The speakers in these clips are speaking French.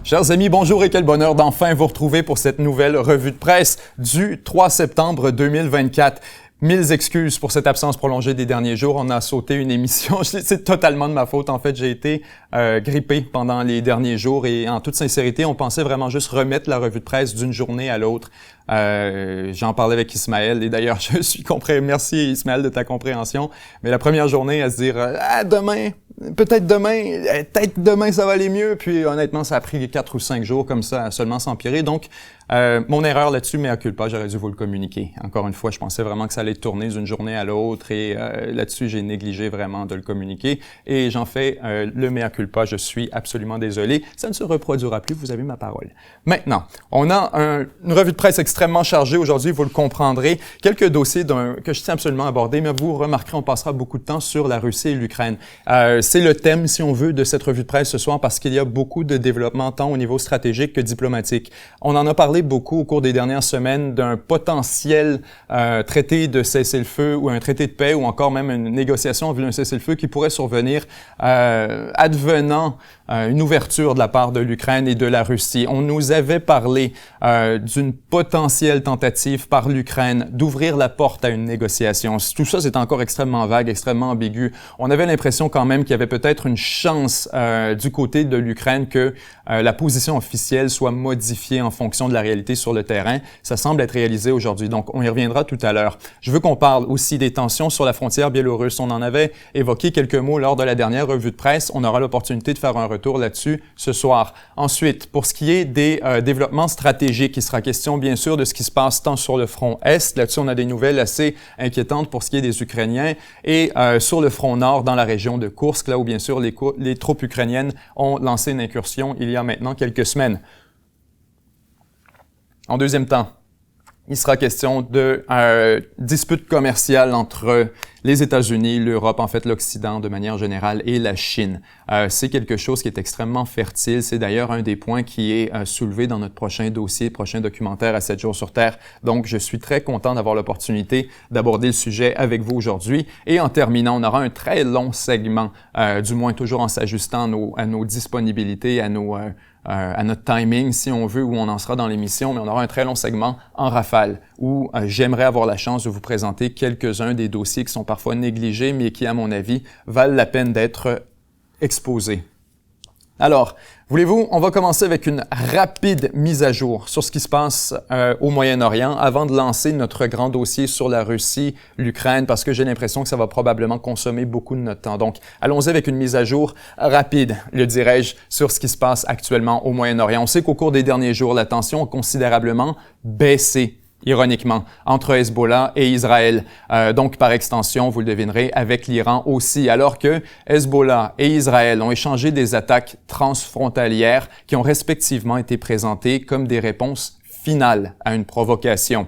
Chers amis, bonjour et quel bonheur d'enfin vous retrouver pour cette nouvelle revue de presse du 3 septembre 2024. Mille excuses pour cette absence prolongée des derniers jours. On a sauté une émission. C'est totalement de ma faute. En fait, j'ai été grippé pendant les derniers jours et en toute sincérité, on pensait vraiment juste remettre la revue de presse d'une journée à l'autre. J'en parlais avec Ismaël et d'ailleurs, je suis compris. Merci Ismaël de ta compréhension. Mais la première journée à se dire demain, peut-être demain ça va aller mieux. Puis honnêtement, ça a pris 4 ou 5 jours comme ça à seulement s'empirer. Donc, mon erreur là-dessus, mea culpa, j'aurais dû vous le communiquer. Encore une fois, je pensais vraiment que ça allait tourner d'une journée à l'autre et là-dessus, j'ai négligé vraiment de le communiquer et j'en fais le mea culpa. Je suis absolument désolé. Ça ne se reproduira plus, vous avez ma parole. Maintenant, on a une revue de presse extrêmement chargée aujourd'hui, vous le comprendrez. Quelques dossiers que je tiens absolument à aborder, mais vous remarquerez, on passera beaucoup de temps sur la Russie et l'Ukraine. C'est le thème, si on veut, de cette revue de presse ce soir parce qu'il y a beaucoup de développements tant au niveau stratégique que diplomatique. On en a parlé beaucoup au cours des dernières semaines d'un potentiel traité de cessez-le-feu ou un traité de paix ou encore même une négociation en vue d'un cessez-le-feu qui pourrait survenir advenant une ouverture de la part de l'Ukraine et de la Russie. On nous avait parlé d'une potentielle tentative par l'Ukraine d'ouvrir la porte à une négociation. Tout ça, c'est encore extrêmement vague, extrêmement ambigu. On avait l'impression quand même qu'il y avait peut-être une chance du côté de l'Ukraine que la position officielle soit modifiée en fonction de la réalité sur le terrain. Ça semble être réalisé aujourd'hui, donc on y reviendra tout à l'heure. Je veux qu'on parle aussi des tensions sur la frontière biélorusse. On en avait évoqué quelques mots lors de la dernière revue de presse. On aura l'opportunité de faire un retour là-dessus ce soir. Ensuite, pour ce qui est des développements stratégiques, il sera question bien sûr de ce qui se passe tant sur le front Est. Là-dessus, on a des nouvelles assez inquiétantes pour ce qui est des Ukrainiens et sur le front Nord dans la région de Koursk, là où bien sûr les troupes ukrainiennes ont lancé une incursion il y a maintenant quelques semaines. En deuxième temps, il sera question de dispute commerciale entre les États-Unis, l'Europe, en fait l'Occident de manière générale et la Chine. C'est quelque chose qui est extrêmement fertile. C'est d'ailleurs un des points qui est soulevé dans notre prochain dossier, prochain documentaire à 7 jours sur Terre. Donc, je suis très content d'avoir l'opportunité d'aborder le sujet avec vous aujourd'hui. Et en terminant, on aura un très long segment, du moins toujours en s'ajustant à nos disponibilités, à notre timing, si on veut, où on en sera dans l'émission, mais on aura un très long segment en rafale où j'aimerais avoir la chance de vous présenter quelques-uns des dossiers qui sont parfois négligés, mais qui, à mon avis, valent la peine d'être exposés. Alors, voulez-vous, on va commencer avec une rapide mise à jour sur ce qui se passe au Moyen-Orient avant de lancer notre grand dossier sur la Russie, l'Ukraine, parce que j'ai l'impression que ça va probablement consommer beaucoup de notre temps. Donc, allons-y avec une mise à jour rapide, le dirais-je, sur ce qui se passe actuellement au Moyen-Orient. On sait qu'au cours des derniers jours, la tension a considérablement baissé. Ironiquement, entre Hezbollah et Israël. Donc, par extension, vous le devinerez, avec l'Iran aussi. Alors que Hezbollah et Israël ont échangé des attaques transfrontalières qui ont respectivement été présentées comme des réponses finales à une provocation.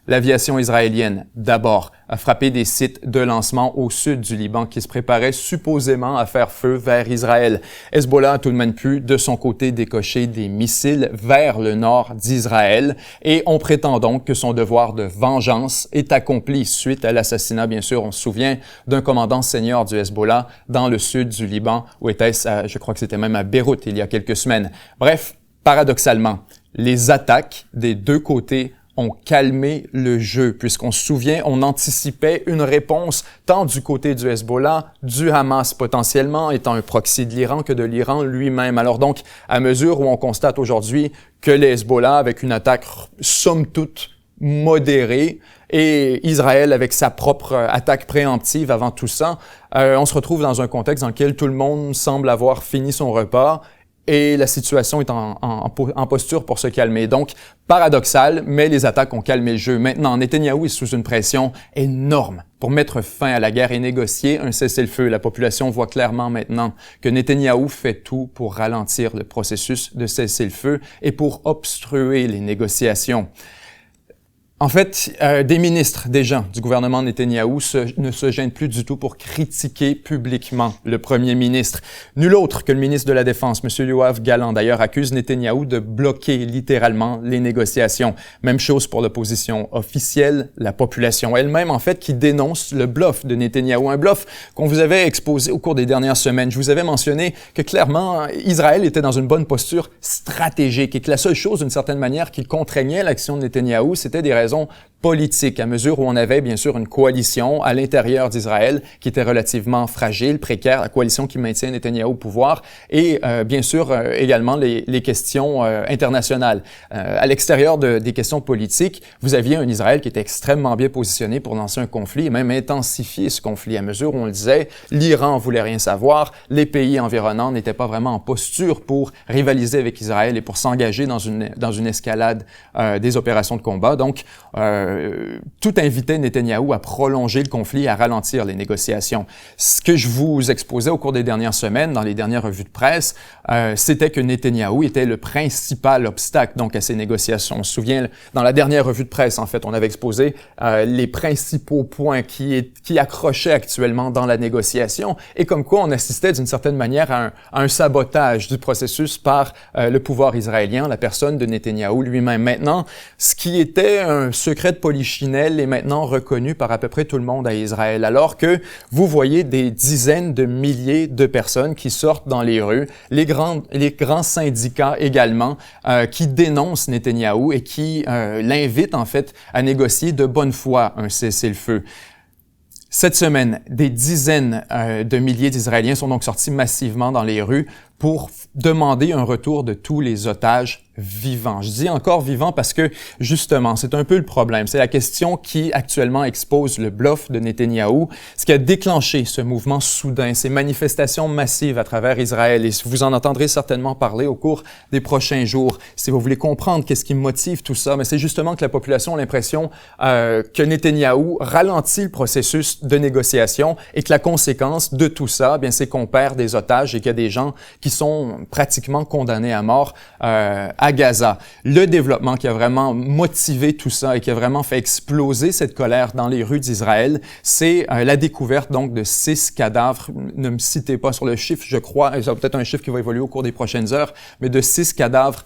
L'aviation israélienne, d'abord, a frappé des sites de lancement au sud du Liban qui se préparaient supposément à faire feu vers Israël. Hezbollah a tout de même pu, de son côté, décocher des missiles vers le nord d'Israël et on prétend donc que son devoir de vengeance est accompli suite à l'assassinat, bien sûr, on se souvient, d'un commandant senior du Hezbollah dans le sud du Liban, où était-ce, je crois que c'était même à Beyrouth il y a quelques semaines. Bref, paradoxalement, les attaques des deux côtés ont calmé le jeu, puisqu'on se souvient, on anticipait une réponse tant du côté du Hezbollah, du Hamas potentiellement, étant un proxy de l'Iran, que de l'Iran lui-même. Alors donc, à mesure où on constate aujourd'hui que les Hezbollah, avec une attaque somme toute modérée, et Israël avec sa propre attaque préemptive avant tout ça, on se retrouve dans un contexte dans lequel tout le monde semble avoir fini son repas, et la situation est en posture pour se calmer. Donc, paradoxal, mais les attaques ont calmé le jeu. Maintenant, Netanyahou est sous une pression énorme pour mettre fin à la guerre et négocier un cessez-le-feu. La population voit clairement maintenant que Netanyahou fait tout pour ralentir le processus de cessez-le-feu et pour obstruer les négociations. En fait, des ministres, des gens du gouvernement Netanyahou ne se gênent plus du tout pour critiquer publiquement le premier ministre. Nul autre que le ministre de la Défense, M. Yoav Gallant, d'ailleurs, accuse Netanyahou de bloquer littéralement les négociations. Même chose pour l'opposition officielle, la population elle-même, en fait, qui dénonce le bluff de Netanyahou. Un bluff qu'on vous avait exposé au cours des dernières semaines. Je vous avais mentionné que clairement, Israël était dans une bonne posture stratégique et que la seule chose, d'une certaine manière, qui contraignait l'action de Netanyahou, c'était des raisons politique, à mesure où on avait bien sûr une coalition à l'intérieur d'Israël qui était relativement fragile, précaire, la coalition qui maintient Netanyahou au pouvoir, et bien sûr également les questions internationales. À l'extérieur des questions politiques, vous aviez un Israël qui était extrêmement bien positionné pour lancer un conflit et même intensifier ce conflit, à mesure où on le disait, l'Iran voulait rien savoir, les pays environnants n'étaient pas vraiment en posture pour rivaliser avec Israël et pour s'engager dans une escalade des opérations de combat. Donc, tout invitait Netanyahou à prolonger le conflit et à ralentir les négociations. Ce que je vous exposais au cours des dernières semaines, dans les dernières revues de presse, c'était que Netanyahou était le principal obstacle donc à ces négociations. On se souvient, dans la dernière revue de presse, en fait, on avait exposé les principaux points qui accrochaient actuellement dans la négociation et comme quoi on assistait d'une certaine manière à un sabotage du processus par le pouvoir israélien, la personne de Netanyahou lui-même. Maintenant, ce qui était un secret de polichinelle est maintenant reconnu par à peu près tout le monde à Israël, alors que vous voyez des dizaines de milliers de personnes qui sortent dans les rues, les grands syndicats également, qui dénoncent Netanyahou et qui l'invitent en fait à négocier de bonne foi un cessez-le-feu. Cette semaine, des dizaines de milliers d'Israéliens sont donc sortis massivement dans les rues pour demander un retour de tous les otages vivants. Je dis encore vivants parce que, justement, c'est un peu le problème. C'est la question qui, actuellement, expose le bluff de Netanyahou, ce qui a déclenché ce mouvement soudain, ces manifestations massives à travers Israël. Et vous en entendrez certainement parler au cours des prochains jours. Si vous voulez comprendre qu'est-ce qui motive tout ça, mais c'est justement que la population a l'impression que Netanyahou ralentit le processus de négociation et que la conséquence de tout ça, bien, c'est qu'on perd des otages et qu'il y a des gens qui sont pratiquement condamnés à mort à Gaza. Le développement qui a vraiment motivé tout ça et qui a vraiment fait exploser cette colère dans les rues d'Israël, c'est la découverte donc de 6 cadavres. Ne me citez pas sur le chiffre, je crois, c'est peut-être un chiffre qui va évoluer au cours des prochaines heures, mais de 6 cadavres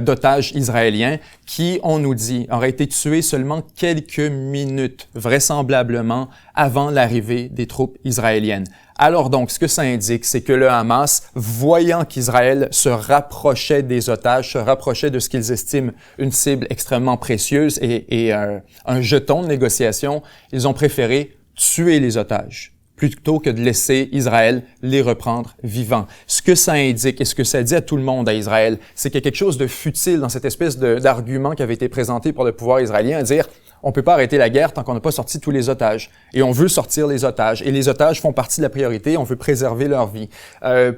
d'otages israéliens qui, on nous dit, auraient été tués seulement quelques minutes, vraisemblablement, avant l'arrivée des troupes israéliennes. Alors donc, ce que ça indique, c'est que le Hamas, voyant qu'Israël se rapprochait des otages, se rapprochait de ce qu'ils estiment une cible extrêmement précieuse et un jeton de négociation, ils ont préféré tuer les otages plutôt que de laisser Israël les reprendre vivants. Ce que ça indique et ce que ça dit à tout le monde à Israël, c'est qu'il y a quelque chose de futile dans cette espèce d'argument qui avait été présenté par le pouvoir israélien à dire on peut pas arrêter la guerre tant qu'on n'a pas sorti tous les otages. Et on veut sortir les otages. Et les otages font partie de la priorité. On veut préserver leur vie.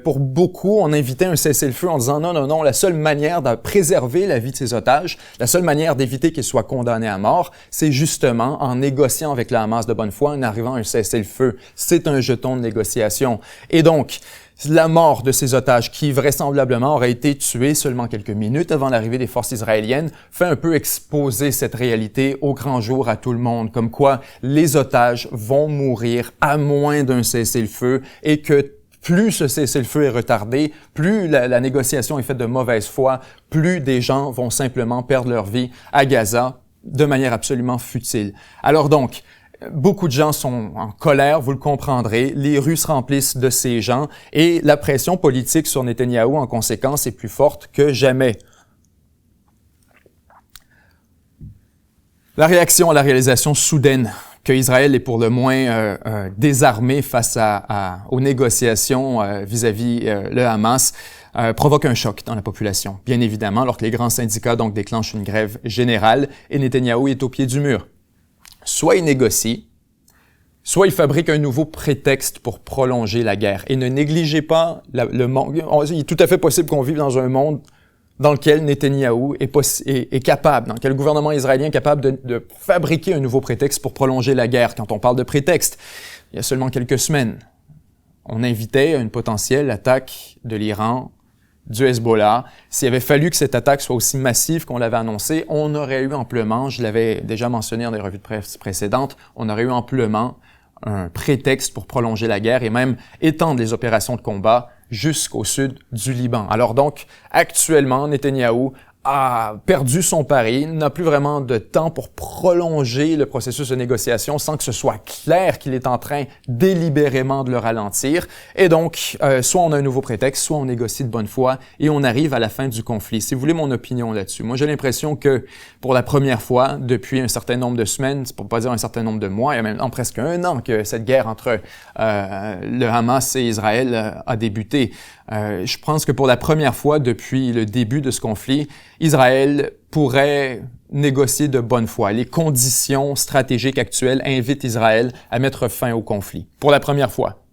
Pour beaucoup, on invitait un cessez-le-feu en disant non, la seule manière de préserver la vie de ces otages, la seule manière d'éviter qu'ils soient condamnés à mort, c'est justement en négociant avec le Hamas de bonne foi, en arrivant à un cessez-le-feu. C'est un jeton de négociation. Et donc, la mort de ces otages, qui vraisemblablement auraient été tués seulement quelques minutes avant l'arrivée des forces israéliennes, fait un peu exposer cette réalité au grand jour à tout le monde, comme quoi les otages vont mourir à moins d'un cessez-le-feu et que plus ce cessez-le-feu est retardé, plus la négociation est faite de mauvaise foi, plus des gens vont simplement perdre leur vie à Gaza de manière absolument futile. Alors donc, beaucoup de gens sont en colère, vous le comprendrez. Les rues se remplissent de ces gens et la pression politique sur Netanyahou, en conséquence, est plus forte que jamais. La réaction à la réalisation soudaine qu'Israël est pour le moins désarmé face aux négociations vis-à-vis le Hamas provoque un choc dans la population, bien évidemment, alors que les grands syndicats donc déclenchent une grève générale et Netanyahou est au pied du mur. Soit il négocie, soit il fabrique un nouveau prétexte pour prolonger la guerre. Et ne négligez pas le monde. Il est tout à fait possible qu'on vive dans un monde dans lequel Netanyahou est capable, dans lequel le gouvernement israélien est capable de fabriquer un nouveau prétexte pour prolonger la guerre. Quand on parle de prétexte, il y a seulement quelques semaines, on invitait à une potentielle attaque de l'Iran du Hezbollah. S'il avait fallu que cette attaque soit aussi massive qu'on l'avait annoncé, on aurait eu amplement, je l'avais déjà mentionné dans des revues de presse précédentes, on aurait eu amplement un prétexte pour prolonger la guerre et même étendre les opérations de combat jusqu'au sud du Liban. Alors donc, actuellement, Netanyahou a perdu son pari, n'a plus vraiment de temps pour prolonger le processus de négociation sans que ce soit clair qu'il est en train délibérément de le ralentir. Et donc, soit on a un nouveau prétexte, soit on négocie de bonne foi et on arrive à la fin du conflit. Si vous voulez mon opinion là-dessus, moi j'ai l'impression que pour la première fois depuis un certain nombre de semaines, pour pas dire un certain nombre de mois, il y a maintenant presque un an que cette guerre entre le Hamas et Israël a débuté. Je pense que pour la première fois depuis le début de ce conflit, Israël pourrait négocier de bonne foi. Les conditions stratégiques actuelles invitent Israël à mettre fin au conflit. Pour la première fois.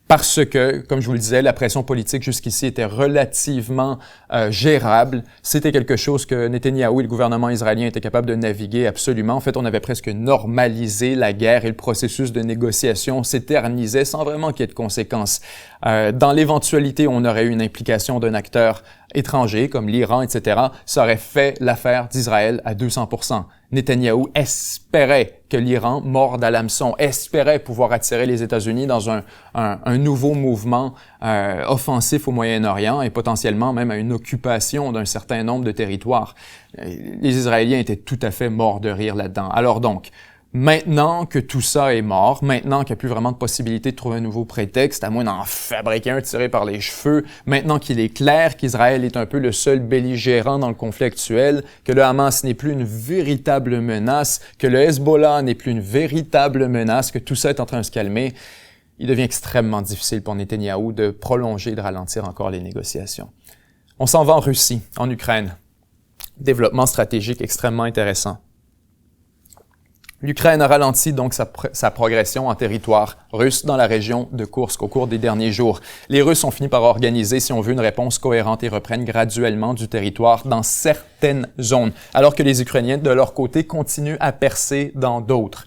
Parce que, comme je vous le disais, la pression politique jusqu'ici était relativement gérable. C'était quelque chose que Netanyahou et le gouvernement israélien étaient capables de naviguer absolument. En fait, on avait presque normalisé la guerre et le processus de négociation s'éternisait sans vraiment qu'il y ait de conséquences. Dans l'éventualité où on aurait eu une implication d'un acteur étranger, comme l'Iran, etc., ça aurait fait l'affaire d'Israël à 200%. Netanyahou espérait que l'Iran morde à l'hameçon, espérait pouvoir attirer les États-Unis dans un nouveau mouvement offensif au Moyen-Orient et potentiellement même à une occupation d'un certain nombre de territoires. Les Israéliens étaient tout à fait morts de rire là-dedans. Alors donc, maintenant que tout ça est mort, maintenant qu'il n'y a plus vraiment de possibilité de trouver un nouveau prétexte, à moins d'en fabriquer un tiré par les cheveux, maintenant qu'il est clair qu'Israël est un peu le seul belligérant dans le conflit actuel, que le Hamas n'est plus une véritable menace, que le Hezbollah n'est plus une véritable menace, que tout ça est en train de se calmer, il devient extrêmement difficile pour Netanyahou de prolonger et de ralentir encore les négociations. On s'en va en Russie, en Ukraine. Développement stratégique extrêmement intéressant. L'Ukraine a ralenti donc sa progression en territoire russe dans la région de Koursk au cours des derniers jours. Les Russes ont fini par organiser, si on veut, une réponse cohérente et reprennent graduellement du territoire dans certaines zones, alors que les Ukrainiens, de leur côté, continuent à percer dans d'autres.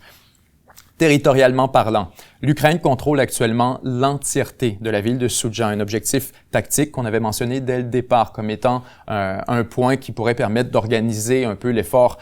Territorialement parlant, l'Ukraine contrôle actuellement l'entièreté de la ville de Soudja, un objectif tactique qu'on avait mentionné dès le départ comme étant un point qui pourrait permettre d'organiser un peu l'effort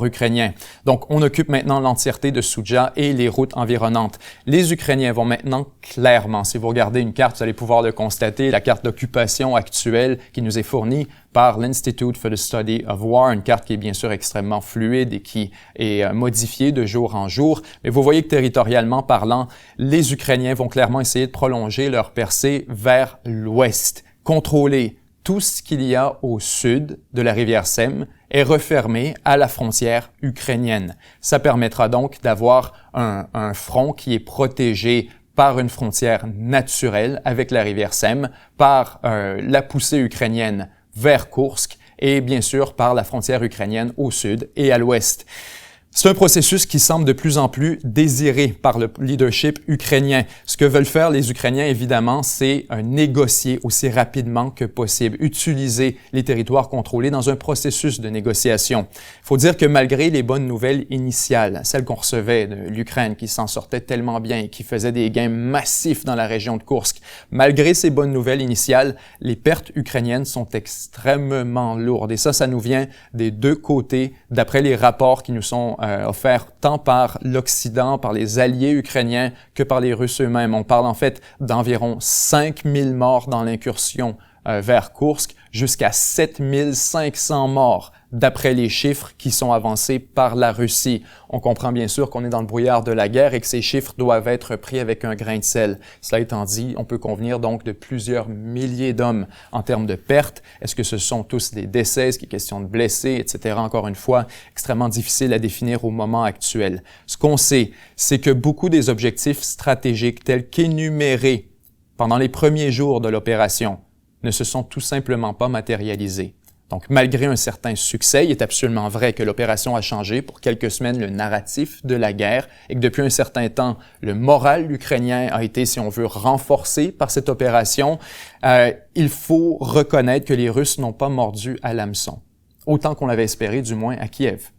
ukrainien. Donc, on occupe maintenant l'entièreté de Soudja et les routes environnantes. Les Ukrainiens vont maintenant clairement, si vous regardez une carte, vous allez pouvoir le constater, la carte d'occupation actuelle qui nous est fournie par l'Institute for the Study of War, une carte qui est bien sûr extrêmement fluide et qui est modifiée de jour en jour. Mais vous voyez que territorialement parlant, les Ukrainiens vont clairement essayer de prolonger leur percée vers l'ouest, contrôler tout ce qu'il y a au sud de la rivière Sem est refermé à la frontière ukrainienne. Ça permettra donc d'avoir un front qui est protégé par une frontière naturelle avec la rivière Sem, par la poussée ukrainienne vers Koursk et bien sûr par la frontière ukrainienne au sud et à l'ouest. C'est un processus qui semble de plus en plus désiré par le leadership ukrainien. Ce que veulent faire les Ukrainiens, évidemment, c'est négocier aussi rapidement que possible, utiliser les territoires contrôlés dans un processus de négociation. Il faut dire que malgré les bonnes nouvelles initiales, celles qu'on recevait de l'Ukraine, qui s'en sortait tellement bien et qui faisait des gains massifs dans la région de Koursk, malgré ces bonnes nouvelles initiales, les pertes ukrainiennes sont extrêmement lourdes. Et ça nous vient des deux côtés, d'après les rapports qui nous sont offert tant par l'Occident, par les alliés ukrainiens, que par les Russes eux-mêmes. On parle en fait d'environ 5000 morts dans l'incursion vers Koursk, jusqu'à 7500 morts, d'après les chiffres qui sont avancés par la Russie. On comprend bien sûr qu'on est dans le brouillard de la guerre et que ces chiffres doivent être pris avec un grain de sel. Cela étant dit, on peut convenir donc de plusieurs milliers d'hommes en termes de pertes. Est-ce que ce sont tous des décès? Est-ce qu'il est question de blessés, etc.? Encore une fois, extrêmement difficile à définir au moment actuel. Ce qu'on sait, c'est que beaucoup des objectifs stratégiques tels qu'énumérés pendant les premiers jours de l'opération ne se sont tout simplement pas matérialisés. Donc, malgré un certain succès, il est absolument vrai que l'opération a changé pour quelques semaines le narratif de la guerre et que depuis un certain temps, le moral ukrainien a été, si on veut, renforcé par cette opération. Il faut reconnaître que les Russes n'ont pas mordu à l'hameçon, autant qu'on l'avait espéré, du moins à Kiev.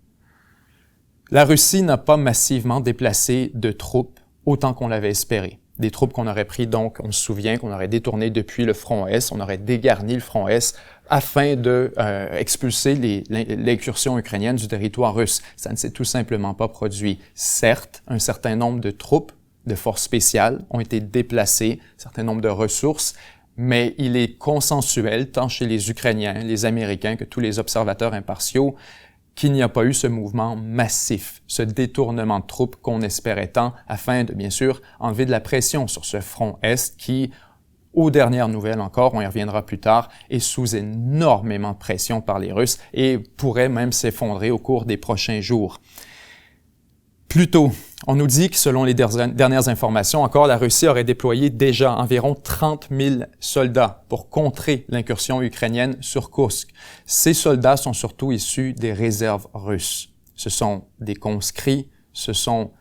La Russie n'a pas massivement déplacé de troupes autant qu'on l'avait espéré. des troupes qu'on aurait pris, donc on se souvient qu'on aurait détourné depuis le front Est, on aurait dégarni le front Est afin de expulser l'incursion ukrainienne du territoire russe. Ça ne s'est tout simplement pas produit. Certes, un certain nombre de troupes, de forces spéciales ont été déplacées, un certain nombre de ressources, mais il est consensuel, tant chez les Ukrainiens, les Américains, que tous les observateurs impartiaux, qu'il n'y a pas eu ce mouvement massif, ce détournement de troupes qu'on espérait tant, afin de, bien sûr, enlever de la pression sur ce front Est qui, aux dernières nouvelles encore, on y reviendra plus tard, est sous énormément de pression par les Russes et pourrait même s'effondrer au cours des prochains jours. Plus tôt, on nous dit que selon les dernières informations, encore la Russie aurait déployé déjà environ 30 000 soldats pour contrer l'incursion ukrainienne sur Koursk. Ces soldats sont surtout issus des réserves russes. Ce sont des conscrits, ce sont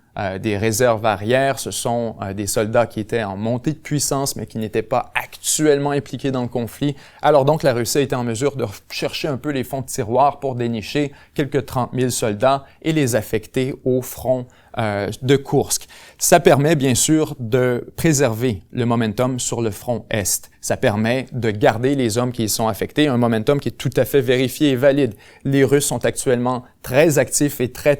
des réserves arrières, ce sont des soldats qui étaient en montée de puissance mais qui n'étaient pas actuellement impliqués dans le conflit. Alors donc la Russie a été en mesure de chercher un peu les fonds de tiroir pour dénicher quelques 30 000 soldats et les affecter au front de Koursk. Ça permet bien sûr de préserver le momentum sur le front Est. Ça permet de garder les hommes qui y sont affectés, un momentum qui est tout à fait vérifié et valide. Les Russes sont actuellement très actifs et très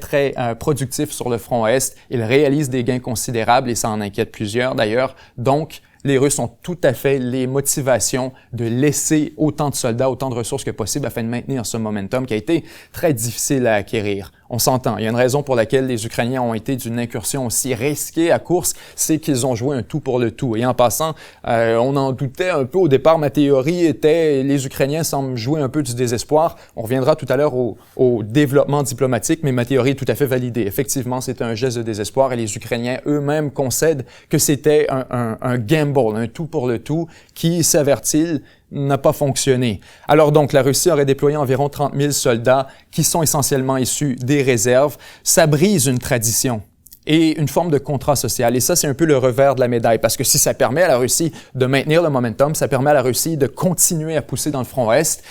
productifs sur le front Est. Ils réalisent des gains considérables et ça en inquiète plusieurs d'ailleurs. Donc, les Russes ont tout à fait les motivations de laisser autant de soldats, autant de ressources que possible afin de maintenir ce momentum qui a été très difficile à acquérir. On s'entend. Il y a une raison pour laquelle les Ukrainiens ont été d'une incursion aussi risquée à Koursk, c'est qu'ils ont joué un tout pour le tout. Et en passant, on en doutait un peu au départ. Ma théorie était les Ukrainiens semblent jouer un peu du désespoir. On reviendra tout à l'heure au développement diplomatique, mais ma théorie est tout à fait validée. Effectivement, c'était un geste de désespoir et les Ukrainiens eux-mêmes concèdent que c'était un gamble, un tout pour le tout qui, s'avère-t-il, n'a pas fonctionné. Alors donc, la Russie aurait déployé environ 30 000 soldats qui sont essentiellement issus des réserves. Ça brise une tradition et une forme de contrat social. Et ça, c'est un peu le revers de la médaille, parce que si ça permet à la Russie de maintenir le momentum, ça permet à la Russie de continuer à pousser dans le front Est.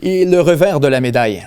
Et le revers de la médaille,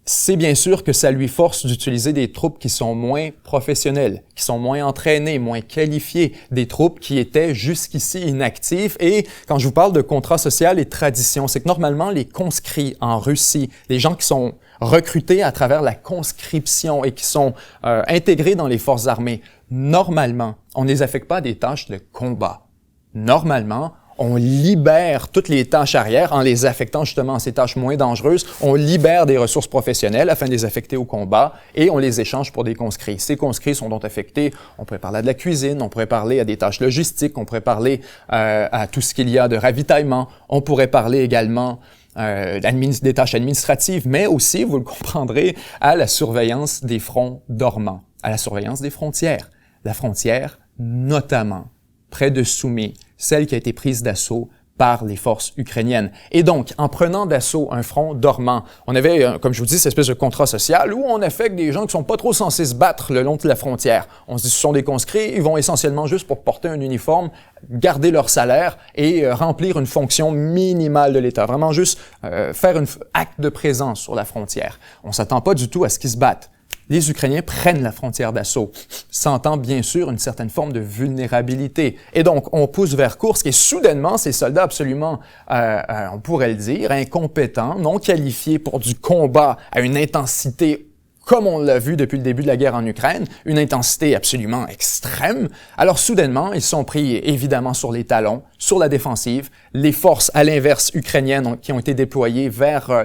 c'est bien sûr que ça lui force d'utiliser des troupes qui sont moins professionnelles, qui sont moins entraînées, moins qualifiées, des troupes qui étaient jusqu'ici inactives. Et quand je vous parle de contrat social et tradition, c'est que normalement, les conscrits en Russie, les gens qui sont recrutés à travers la conscription et qui sont intégrés dans les forces armées, normalement, on ne les affecte pas à des tâches de combat. Normalement, on libère toutes les tâches arrière en les affectant justement à ces tâches moins dangereuses. On libère des ressources professionnelles afin de les affecter au combat et on les échange pour des conscrits. Ces conscrits sont donc affectés, on pourrait parler de la cuisine, on pourrait parler à des tâches logistiques, on pourrait parler à tout ce qu'il y a de ravitaillement, on pourrait parler également des tâches administratives, mais aussi, vous le comprendrez, à la surveillance des fronts dormants, à la surveillance des frontières. La frontière, notamment, près de Soumy, celle qui a été prise d'assaut par les forces ukrainiennes. Et donc, en prenant d'assaut un front dormant, on avait, comme je vous dis, cette espèce de contrat social où on affecte des gens qui sont pas trop censés se battre le long de la frontière. On se dit, ce sont des conscrits, ils vont essentiellement juste pour porter un uniforme, garder leur salaire et remplir une fonction minimale de l'État. Vraiment juste faire un acte de présence sur la frontière. On s'attend pas du tout à ce qu'ils se battent. Les Ukrainiens prennent la frontière d'assaut, sentant bien sûr une certaine forme de vulnérabilité. Et donc, on pousse vers Koursk et soudainement, ces soldats absolument, on pourrait le dire, incompétents, non qualifiés pour du combat à une intensité comme on l'a vu depuis le début de la guerre en Ukraine, une intensité absolument extrême. Alors soudainement, ils sont pris évidemment sur les talons, sur la défensive. Les forces, à l'inverse, ukrainiennes qui ont été déployées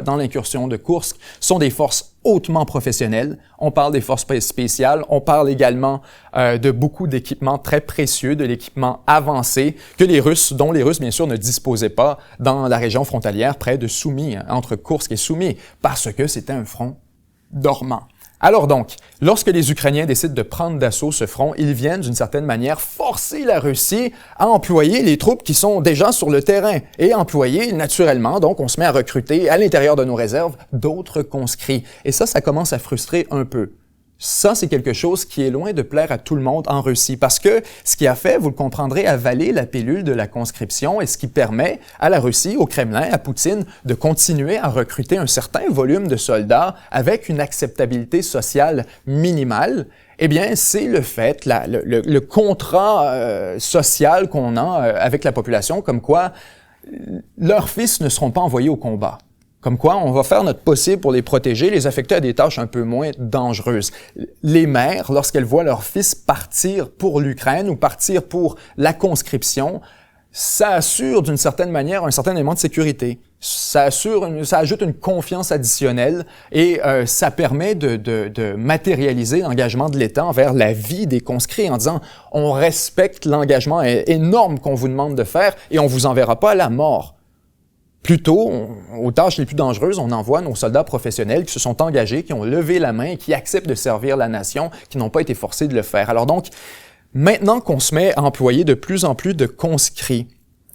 dans l'incursion de Koursk sont des forces hautement professionnelles. On parle des forces spéciales, on parle également de beaucoup d'équipements très précieux, de l'équipement avancé dont les Russes bien sûr ne disposaient pas dans la région frontalière près de Soumy, entre Koursk et Soumy, parce que c'était un front dormant. Alors donc, lorsque les Ukrainiens décident de prendre d'assaut ce front, ils viennent d'une certaine manière forcer la Russie à employer les troupes qui sont déjà sur le terrain et employer naturellement, donc on se met à recruter à l'intérieur de nos réserves d'autres conscrits. Et ça commence à frustrer un peu. Ça, c'est quelque chose qui est loin de plaire à tout le monde en Russie parce que ce qui a fait, vous le comprendrez, avaler la pilule de la conscription et ce qui permet à la Russie, au Kremlin, à Poutine, de continuer à recruter un certain volume de soldats avec une acceptabilité sociale minimale Eh bien, c'est le fait, le contrat social qu'on a avec la population, comme quoi leurs fils ne seront pas envoyés au combat. Comme quoi, on va faire notre possible pour les protéger, les affecter à des tâches un peu moins dangereuses. Les mères, lorsqu'elles voient leurs fils partir pour l'Ukraine ou partir pour la conscription, ça assure d'une certaine manière un certain élément de sécurité. Ça ajoute une confiance additionnelle et ça permet de matérialiser l'engagement de l'État envers la vie des conscrits en disant « on respecte l'engagement énorme qu'on vous demande de faire et on vous enverra pas à la mort ». Plutôt, aux tâches les plus dangereuses, on envoie nos soldats professionnels qui se sont engagés, qui ont levé la main et qui acceptent de servir la nation, qui n'ont pas été forcés de le faire. Alors donc, maintenant qu'on se met à employer de plus en plus de conscrits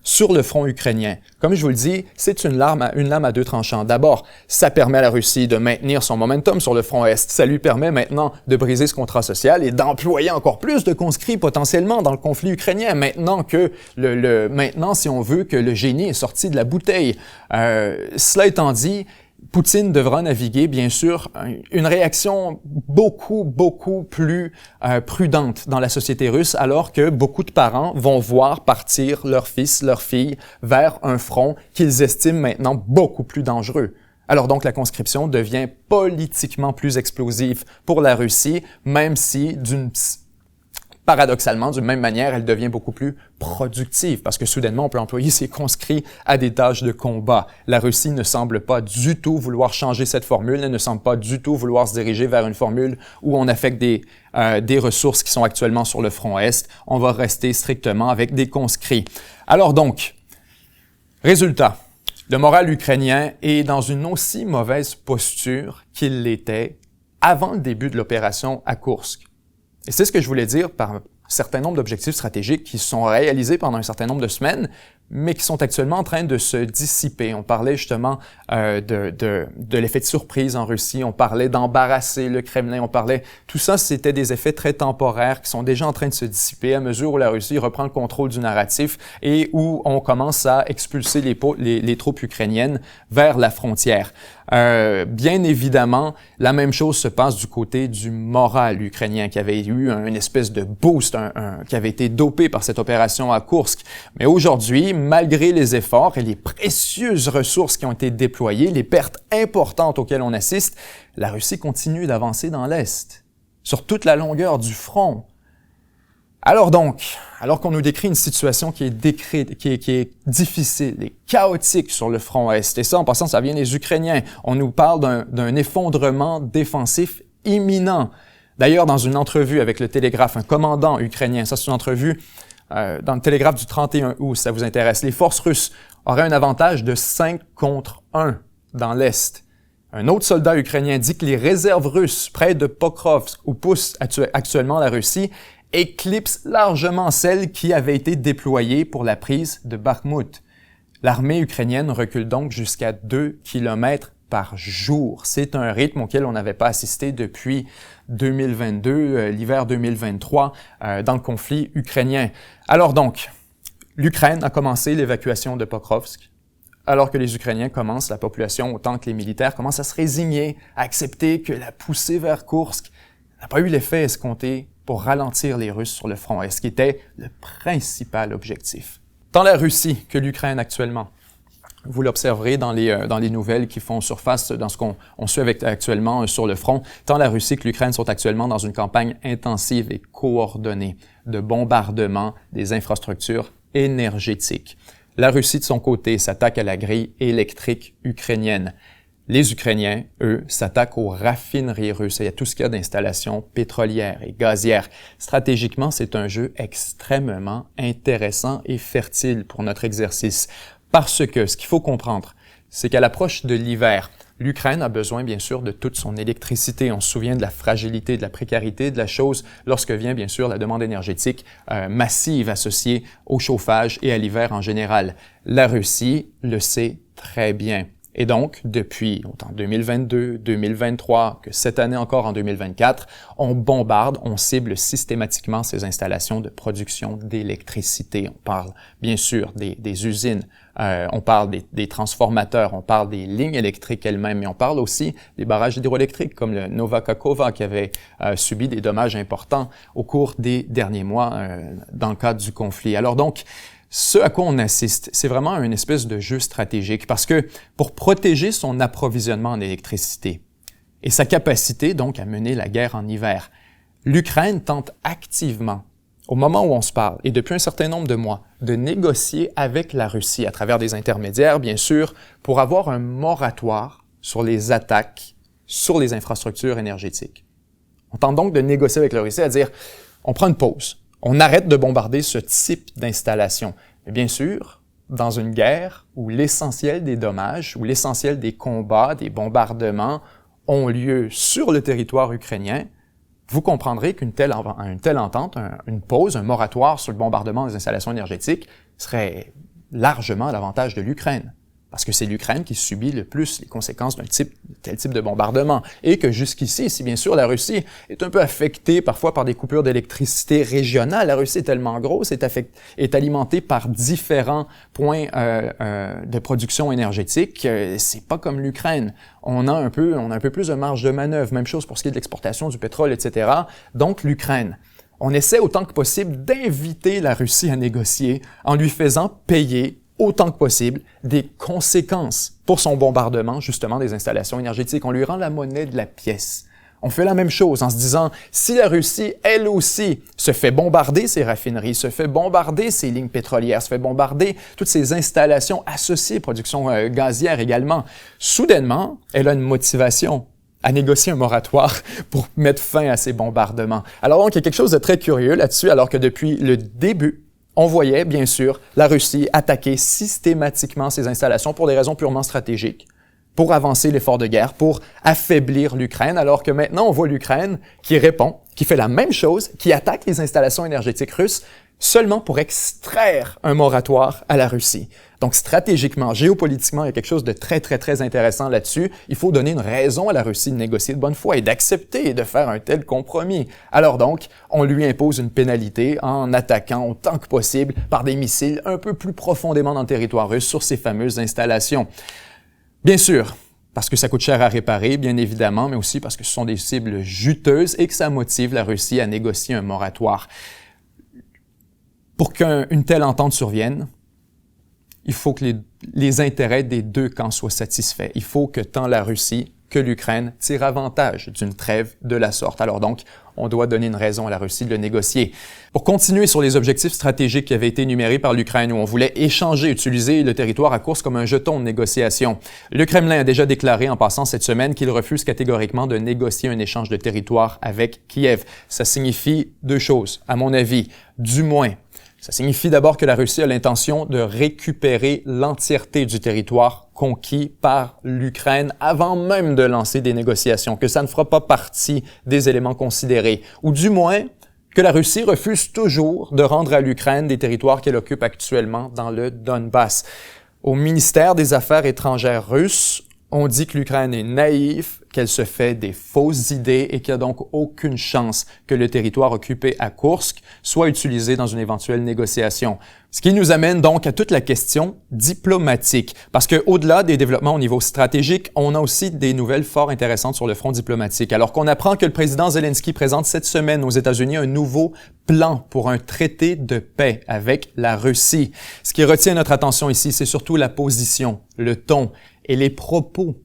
sur le front ukrainien, comme je vous le dis, c'est une lame à deux tranchants. D'abord, ça permet à la Russie de maintenir son momentum sur le front Est. Ça lui permet maintenant de briser ce contrat social et d'employer encore plus de conscrits potentiellement dans le conflit ukrainien. Maintenant que maintenant, si on veut que le génie est sorti de la bouteille. Cela étant dit, Poutine devra naviguer, bien sûr, une réaction beaucoup plus prudente dans la société russe, alors que beaucoup de parents vont voir partir leurs fils, leurs filles vers un front qu'ils estiment maintenant beaucoup plus dangereux. Alors donc, la conscription devient politiquement plus explosive pour la Russie, même si paradoxalement, d'une même manière, elle devient beaucoup plus productive parce que soudainement, on peut employer ces conscrits à des tâches de combat. La Russie ne semble pas du tout vouloir changer cette formule, elle ne semble pas du tout vouloir se diriger vers une formule où on affecte des ressources qui sont actuellement sur le front Est. On va rester strictement avec des conscrits. Alors donc, résultat, le moral ukrainien est dans une aussi mauvaise posture qu'il l'était avant le début de l'opération à Koursk. Et c'est ce que je voulais dire par un certain nombre d'objectifs stratégiques qui sont réalisés pendant un certain nombre de semaines, mais qui sont actuellement en train de se dissiper. On parlait justement de l'effet de surprise en Russie, on parlait d'embarrasser le Kremlin, on parlait... Tout ça, c'était des effets très temporaires qui sont déjà en train de se dissiper à mesure où la Russie reprend le contrôle du narratif et où on commence à expulser les troupes ukrainiennes vers la frontière. Bien évidemment, la même chose se passe du côté du moral ukrainien qui avait eu une espèce de boost, qui avait été dopé par cette opération à Koursk. Mais aujourd'hui, malgré les efforts et les précieuses ressources qui ont été déployées, les pertes importantes auxquelles on assiste, la Russie continue d'avancer dans l'Est, sur toute la longueur du front. Alors donc, alors qu'on nous décrit une situation qui est difficile et chaotique sur le front Est, et ça, en passant, ça vient des Ukrainiens, on nous parle d'un effondrement défensif imminent. D'ailleurs, dans une entrevue avec le Télégraphe, un commandant ukrainien, ça c'est une entrevue dans le Télégraphe du 31 août, si ça vous intéresse, les forces russes auraient un avantage de 5 contre 1 dans l'Est. Un autre soldat ukrainien dit que les réserves russes près de Pokrovsk, où pousse actuellement la Russie, éclipsent largement celles qui avaient été déployées pour la prise de Bakhmut. L'armée ukrainienne recule donc jusqu'à 2 km par jour. C'est un rythme auquel on n'avait pas assisté depuis 2022, l'hiver 2023, dans le conflit ukrainien. Alors donc, l'Ukraine a commencé l'évacuation de Pokrovsk, alors que les Ukrainiens commencent, la population autant que les militaires, commencent à se résigner, à accepter que la poussée vers Koursk n'a pas eu l'effet escompté pour ralentir les Russes sur le front Est, ce qui était le principal objectif. Tant la Russie que l'Ukraine actuellement, vous l'observerez dans les nouvelles qui font surface dans ce qu'on suit actuellement sur le front, tant la Russie que l'Ukraine sont actuellement dans une campagne intensive et coordonnée de bombardement des infrastructures énergétiques. La Russie, de son côté, s'attaque à la grille électrique ukrainienne. Les Ukrainiens, eux, s'attaquent aux raffineries russes et à tout ce qu'il y a d'installations pétrolières et gazières. Stratégiquement, c'est un jeu extrêmement intéressant et fertile pour notre exercice. Parce que ce qu'il faut comprendre, c'est qu'à l'approche de l'hiver, l'Ukraine a besoin, bien sûr, de toute son électricité. On se souvient de la fragilité, de la précarité de la chose lorsque vient, bien sûr, la demande énergétique massive associée au chauffage et à l'hiver en général. La Russie le sait très bien. Et donc, depuis autant 2022, 2023 que cette année encore en 2024, on bombarde, on cible systématiquement ces installations de production d'électricité. On parle bien sûr des usines, on parle des transformateurs, on parle des lignes électriques elles-mêmes, mais on parle aussi des barrages hydroélectriques comme le Nova Kakhovka qui avait subi des dommages importants au cours des derniers mois dans le cadre du conflit. Alors donc, ce à quoi on assiste, c'est vraiment une espèce de jeu stratégique parce que pour protéger son approvisionnement en électricité et sa capacité donc à mener la guerre en hiver, l'Ukraine tente activement, au moment où on se parle et depuis un certain nombre de mois, de négocier avec la Russie à travers des intermédiaires, bien sûr, pour avoir un moratoire sur les attaques sur les infrastructures énergétiques. On tente donc de négocier avec la Russie à dire, on prend une pause. On arrête de bombarder ce type d'installation. Mais bien sûr, dans une guerre où l'essentiel des dommages, où l'essentiel des combats, des bombardements ont lieu sur le territoire ukrainien, vous comprendrez qu'une telle entente, une pause, un moratoire sur le bombardement des installations énergétiques serait largement à l'avantage de l'Ukraine. Parce que c'est l'Ukraine qui subit le plus les conséquences tel type de bombardement. Et que jusqu'ici, si bien sûr la Russie est un peu affectée parfois par des coupures d'électricité régionales, la Russie est tellement grosse, est alimentée par différents points de production énergétique, c'est pas comme l'Ukraine. On a un peu plus de marge de manœuvre. Même chose pour ce qui est de l'exportation du pétrole, etc. Donc l'Ukraine. On essaie autant que possible d'inviter la Russie à négocier en lui faisant payer autant que possible des conséquences pour son bombardement, justement, des installations énergétiques. On lui rend la monnaie de la pièce. On fait la même chose en se disant, si la Russie, elle aussi, se fait bombarder ses raffineries, se fait bombarder ses lignes pétrolières, se fait bombarder toutes ces installations associées, production gazière également, soudainement, elle a une motivation à négocier un moratoire pour mettre fin à ces bombardements. Alors donc, il y a quelque chose de très curieux là-dessus, alors que depuis le début, on voyait, bien sûr, la Russie attaquer systématiquement ces installations pour des raisons purement stratégiques, pour avancer l'effort de guerre, pour affaiblir l'Ukraine, alors que maintenant, on voit l'Ukraine qui répond, qui fait la même chose, qui attaque les installations énergétiques russes seulement pour extraire un moratoire à la Russie. Donc, stratégiquement, géopolitiquement, il y a quelque chose de très, très, très intéressant là-dessus. Il faut donner une raison à la Russie de négocier de bonne foi et d'accepter et de faire un tel compromis. Alors donc, on lui impose une pénalité en attaquant autant que possible par des missiles un peu plus profondément dans le territoire russe sur ces fameuses installations. Bien sûr, parce que ça coûte cher à réparer, bien évidemment, mais aussi parce que ce sont des cibles juteuses et que ça motive la Russie à négocier un moratoire. Pour qu'une telle entente survienne, il faut que les intérêts des deux camps soient satisfaits. Il faut que tant la Russie que l'Ukraine tirent avantage d'une trêve de la sorte. Alors donc, on doit donner une raison à la Russie de le négocier. Pour continuer sur les objectifs stratégiques qui avaient été énumérés par l'Ukraine, où on voulait utiliser le territoire à Koursk comme un jeton de négociation, le Kremlin a déjà déclaré en passant cette semaine qu'il refuse catégoriquement de négocier un échange de territoire avec Kiev. Ça signifie deux choses, à mon avis, du moins. Ça signifie d'abord que la Russie a l'intention de récupérer l'entièreté du territoire conquis par l'Ukraine avant même de lancer des négociations, que ça ne fera pas partie des éléments considérés, ou du moins que la Russie refuse toujours de rendre à l'Ukraine des territoires qu'elle occupe actuellement dans le Donbass. Au ministère des Affaires étrangères russe, on dit que l'Ukraine est naïve, qu'elle se fait des fausses idées et qu'il n'y a donc aucune chance que le territoire occupé à Koursk soit utilisé dans une éventuelle négociation. Ce qui nous amène donc à toute la question diplomatique. Parce que au-delà des développements au niveau stratégique, on a aussi des nouvelles fort intéressantes sur le front diplomatique. Alors qu'on apprend que le président Zelensky présente cette semaine aux États-Unis un nouveau plan pour un traité de paix avec la Russie. Ce qui retient notre attention ici, c'est surtout la position, le ton et les propos,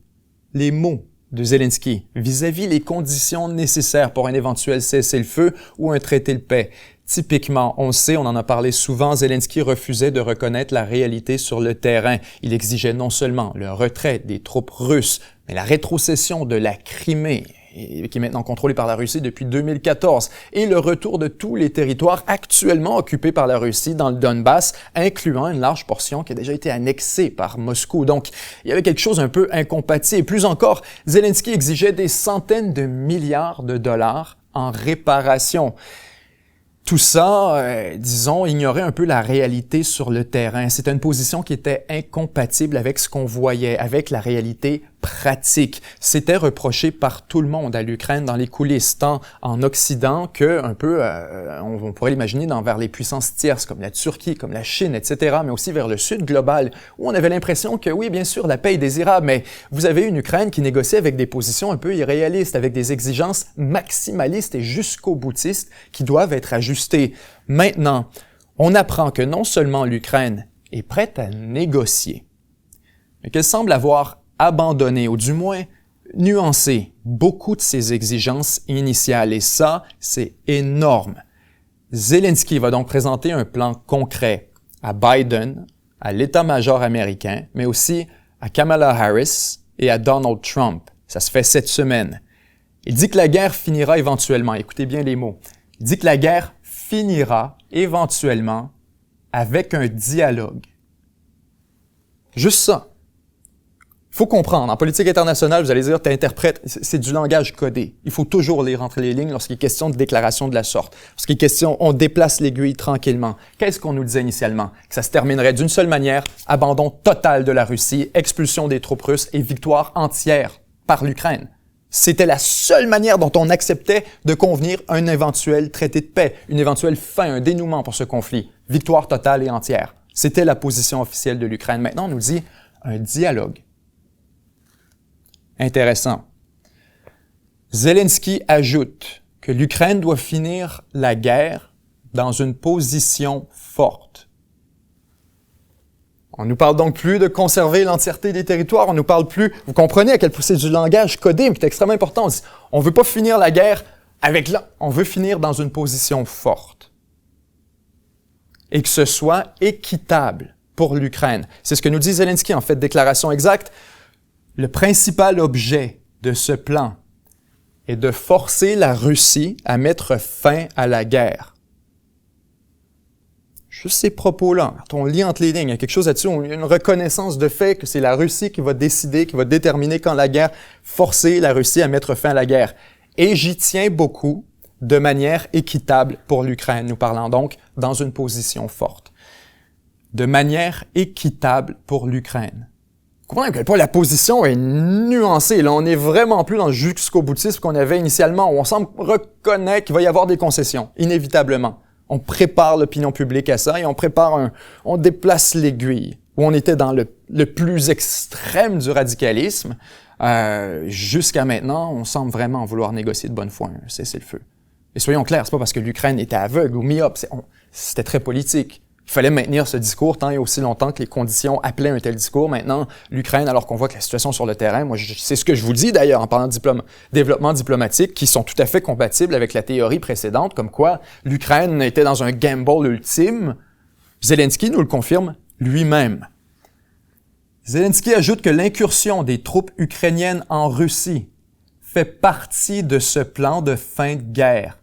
les mots de Zelensky vis-à-vis les conditions nécessaires pour un éventuel cessez-le-feu ou un traité de paix. Typiquement, on sait, on en a parlé souvent, Zelensky refusait de reconnaître la réalité sur le terrain. Il exigeait non seulement le retrait des troupes russes, mais la rétrocession de la Crimée, qui est maintenant contrôlée par la Russie depuis 2014, et le retour de tous les territoires actuellement occupés par la Russie dans le Donbass, incluant une large portion qui a déjà été annexée par Moscou. Donc, il y avait quelque chose un peu incompatible. Plus encore, Zelensky exigeait des centaines de milliards de dollars en réparation. Tout ça, disons, ignorait un peu la réalité sur le terrain. C'était une position qui était incompatible avec ce qu'on voyait, avec la réalité pratique. C'était reproché par tout le monde à l'Ukraine dans les coulisses, tant en Occident que un peu, on pourrait l'imaginer, vers les puissances tierces comme la Turquie, comme la Chine, etc., mais aussi vers le Sud global, où on avait l'impression que oui, bien sûr, la paix est désirable, mais vous avez une Ukraine qui négocie avec des positions un peu irréalistes, avec des exigences maximalistes et jusqu'au boutistes qui doivent être ajustées. Maintenant, on apprend que non seulement l'Ukraine est prête à négocier, mais qu'elle semble avoir abandonné, ou du moins nuancé, beaucoup de ses exigences initiales. Et ça, c'est énorme. Zelensky va donc présenter un plan concret à Biden, à l'état-major américain, mais aussi à Kamala Harris et à Donald Trump. Ça se fait cette semaine. Il dit que la guerre finira éventuellement. Écoutez bien les mots. Il dit que la guerre finira éventuellement avec un dialogue. Juste ça. Il faut comprendre. En politique internationale, vous allez dire, tu interprètes, c'est du langage codé. Il faut toujours lire entre les lignes lorsqu'il est question de déclaration de la sorte. Lorsqu'il est question, on déplace l'aiguille tranquillement. Qu'est-ce qu'on nous disait initialement? Que ça se terminerait d'une seule manière, abandon total de la Russie, expulsion des troupes russes et victoire entière par l'Ukraine. C'était la seule manière dont on acceptait de convenir un éventuel traité de paix, une éventuelle fin, un dénouement pour ce conflit. Victoire totale et entière. C'était la position officielle de l'Ukraine. Maintenant, on nous dit un dialogue. Intéressant. Zelensky ajoute que l'Ukraine doit finir la guerre dans une position forte. On nous parle donc plus de conserver l'entièreté des territoires, on nous parle plus, vous comprenez à quel point c'est du langage codé, mais c'est extrêmement important. On veut pas finir la guerre on veut finir dans une position forte. Et que ce soit équitable pour l'Ukraine. C'est ce que nous dit Zelensky, en fait, déclaration exacte. Le principal objet de ce plan est de forcer la Russie à mettre fin à la guerre. Juste ces propos-là, quand on lit entre les lignes, il y a quelque chose là-dessus, une reconnaissance de fait que c'est la Russie qui va décider, qui va déterminer quand la guerre, forcer la Russie à mettre fin à la guerre. Et j'y tiens beaucoup, de manière équitable pour l'Ukraine. Nous parlons donc dans une position forte. De manière équitable pour l'Ukraine. Vous comprenez à quel point la position est nuancée. Là, on n'est vraiment plus dans le jusqu'au boutisme qu'on avait initialement, où on semble reconnaître qu'il va y avoir des concessions, inévitablement. On prépare l'opinion publique à ça et on déplace l'aiguille. Où on était dans le plus extrême du radicalisme, jusqu'à maintenant, on semble vraiment vouloir négocier de bonne foi un cessez-le-feu. Et soyons clairs, c'est pas parce que l'Ukraine était aveugle ou myope, c'était très politique. Il fallait maintenir ce discours tant et aussi longtemps que les conditions appelaient un tel discours. Maintenant, l'Ukraine, alors qu'on voit que la situation sur le terrain, moi, c'est ce que je vous dis d'ailleurs en parlant de développement diplomatique, qui sont tout à fait compatibles avec la théorie précédente, comme quoi l'Ukraine était dans un gamble ultime. Zelensky nous le confirme lui-même. Zelensky ajoute que l'incursion des troupes ukrainiennes en Russie fait partie de ce plan de fin de guerre.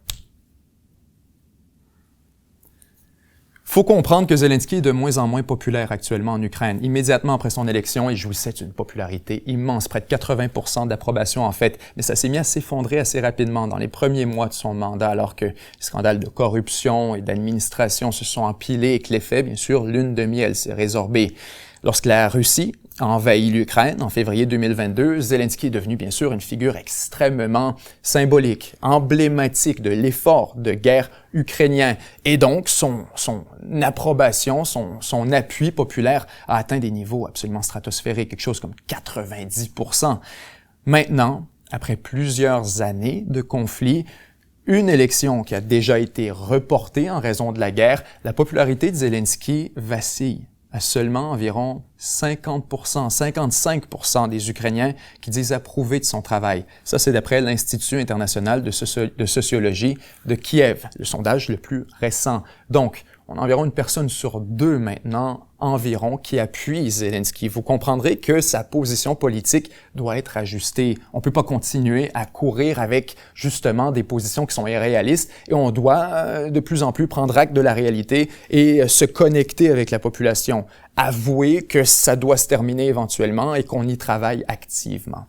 Faut comprendre que Zelensky est de moins en moins populaire actuellement en Ukraine. Immédiatement après son élection, il jouissait d'une popularité immense, près de 80% d'approbation en fait, mais ça s'est mis à s'effondrer assez rapidement dans les premiers mois de son mandat, alors que les scandales de corruption et d'administration se sont empilés et que l'effet, bien sûr, lune de miel s'est résorbé. Lorsque la Russie a envahi l'Ukraine en février 2022, Zelensky est devenu bien sûr une figure extrêmement symbolique, emblématique de l'effort de guerre ukrainien. Et donc, son approbation, son appui populaire a atteint des niveaux absolument stratosphériques, quelque chose comme 90%. Maintenant, après plusieurs années de conflit, une élection qui a déjà été reportée en raison de la guerre, la popularité de Zelensky vacille à seulement environ 50%, 55% des Ukrainiens qui disent approuver de son travail. Ça, c'est d'après l'Institut international de sociologie de Kiev, le sondage le plus récent. Donc, on a environ une personne sur deux maintenant, environ, qui appuie Zelensky. Vous comprendrez que sa position politique doit être ajustée. On peut pas continuer à courir avec, justement, des positions qui sont irréalistes et on doit de plus en plus prendre acte de la réalité et se connecter avec la population. Avouer que ça doit se terminer éventuellement et qu'on y travaille activement.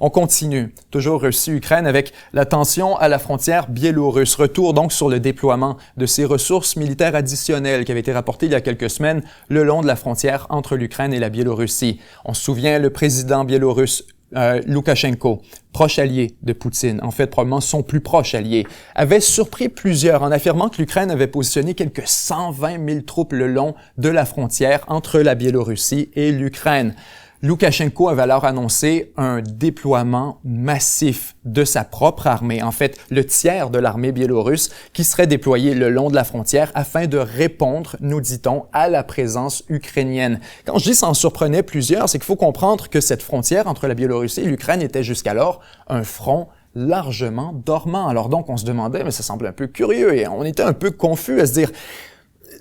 On continue, toujours Russie-Ukraine, avec la tension à la frontière biélorusse. Retour donc sur le déploiement de ces ressources militaires additionnelles qui avaient été rapportées il y a quelques semaines le long de la frontière entre l'Ukraine et la Biélorussie. On se souvient, le président biélorusse Loukachenko, proche allié de Poutine, en fait probablement son plus proche allié, avait surpris plusieurs en affirmant que l'Ukraine avait positionné quelques 120 000 troupes le long de la frontière entre la Biélorussie et l'Ukraine. Loukachenko avait alors annoncé un déploiement massif de sa propre armée, en fait le tiers de l'armée biélorusse qui serait déployé le long de la frontière afin de répondre, nous dit-on, à la présence ukrainienne. Quand je dis ça en surprenait plusieurs, c'est qu'il faut comprendre que cette frontière entre la Biélorussie et l'Ukraine était jusqu'alors un front largement dormant. Alors donc on se demandait, mais ça semble un peu curieux et on était un peu confus à se dire...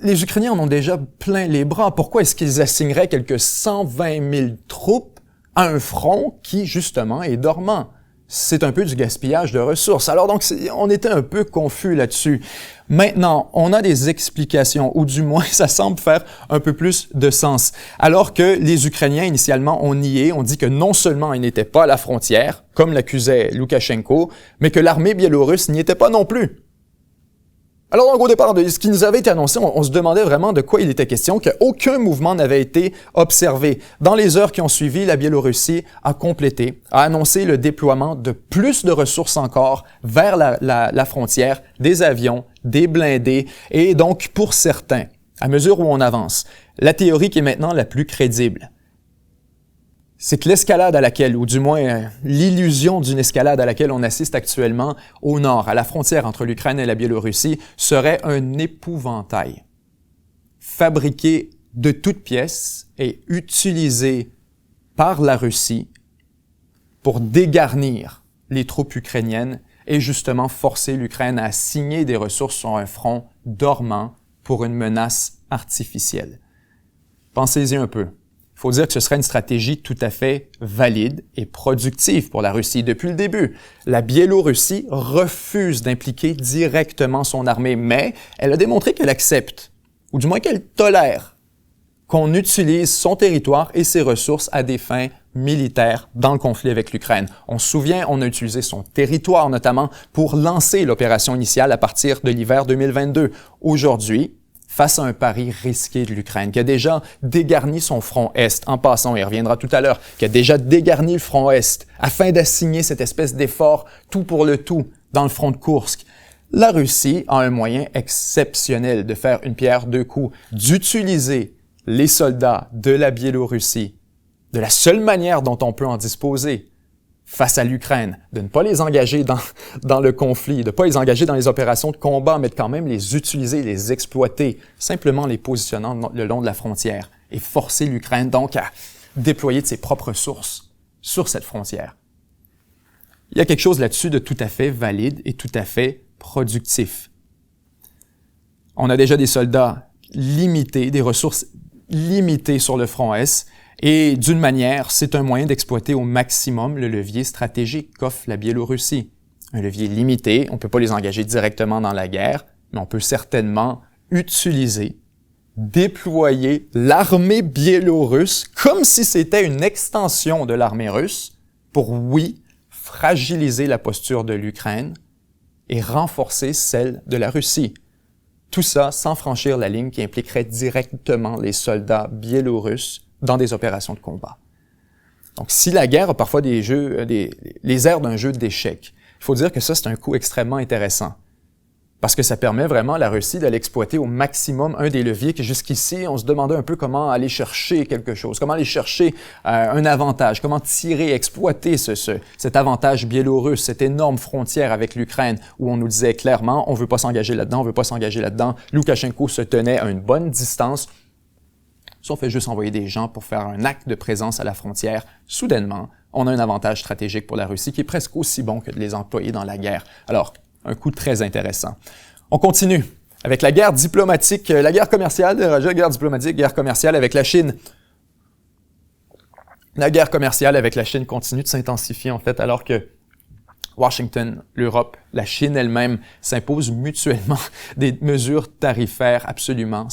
Les Ukrainiens en ont déjà plein les bras. Pourquoi est-ce qu'ils assigneraient quelques 120 000 troupes à un front qui, justement, est dormant? C'est un peu du gaspillage de ressources. Alors donc, on était un peu confus là-dessus. Maintenant, on a des explications, ou du moins, ça semble faire un peu plus de sens. Alors que les Ukrainiens, initialement, ont nié, ont dit que non seulement ils n'étaient pas à la frontière, comme l'accusait Loukachenko, mais que l'armée biélorusse n'y était pas non plus. Alors donc au départ de ce qui nous avait été annoncé, on se demandait vraiment de quoi il était question, qu'aucun mouvement n'avait été observé. Dans les heures qui ont suivi, la Biélorussie a complété, a annoncé le déploiement de plus de ressources encore vers la frontière, des avions, des blindés, et donc pour certains, à mesure où on avance, la théorie qui est maintenant la plus crédible, c'est que l'escalade à laquelle, ou du moins l'illusion d'une escalade à laquelle on assiste actuellement au nord, à la frontière entre l'Ukraine et la Biélorussie, serait un épouvantail fabriqué de toutes pièces et utilisé par la Russie pour dégarnir les troupes ukrainiennes et justement forcer l'Ukraine à assigner des ressources sur un front dormant pour une menace artificielle. Pensez-y un peu. Il faut dire que ce serait une stratégie tout à fait valide et productive pour la Russie. Depuis le début, la Biélorussie refuse d'impliquer directement son armée, mais elle a démontré qu'elle accepte, ou du moins qu'elle tolère, qu'on utilise son territoire et ses ressources à des fins militaires dans le conflit avec l'Ukraine. On se souvient, on a utilisé son territoire notamment pour lancer l'opération initiale à partir de l'hiver 2022. Aujourd'hui, face à un pari risqué de l'Ukraine, qui a déjà dégarni son front Est, en passant, il reviendra tout à l'heure, qui a déjà dégarni le front Est, afin d'assigner cette espèce d'effort tout pour le tout dans le front de Koursk. La Russie a un moyen exceptionnel de faire une pierre deux coups, d'utiliser les soldats de la Biélorussie de la seule manière dont on peut en disposer face à l'Ukraine, de ne pas les engager dans le conflit, de ne pas les engager dans les opérations de combat, mais de quand même les utiliser, les exploiter, simplement les positionnant le long de la frontière et forcer l'Ukraine donc à déployer de ses propres ressources sur cette frontière. Il y a quelque chose là-dessus de tout à fait valide et tout à fait productif. On a déjà des soldats limités, des ressources limitées sur le front Est, et d'une manière, c'est un moyen d'exploiter au maximum le levier stratégique qu'offre la Biélorussie. Un levier limité, on ne peut pas les engager directement dans la guerre, mais on peut certainement utiliser, déployer l'armée biélorusse comme si c'était une extension de l'armée russe pour, oui, fragiliser la posture de l'Ukraine et renforcer celle de la Russie. Tout ça sans franchir la ligne qui impliquerait directement les soldats biélorusses dans des opérations de combat. Donc, si la guerre a parfois les airs d'un jeu d'échecs, il faut dire que ça, c'est un coup extrêmement intéressant. Parce que ça permet vraiment à la Russie d'aller exploiter au maximum un des leviers que jusqu'ici, on se demandait un peu comment aller chercher quelque chose, comment aller chercher un avantage, comment tirer, exploiter cet avantage biélorusse, cette énorme frontière avec l'Ukraine, où on nous disait clairement, on veut pas s'engager là-dedans, on veut pas s'engager là-dedans. Loukachenko se tenait à une bonne distance. Si on fait juste envoyer des gens pour faire un acte de présence à la frontière, soudainement, on a un avantage stratégique pour la Russie qui est presque aussi bon que de les employer dans la guerre. Alors, un coup très intéressant. On continue avec la guerre diplomatique, la guerre commerciale, guerre diplomatique, guerre commerciale avec la Chine. La guerre commerciale avec la Chine continue de s'intensifier, en fait, alors que Washington, l'Europe, la Chine elle-même s'imposent mutuellement des mesures tarifaires absolument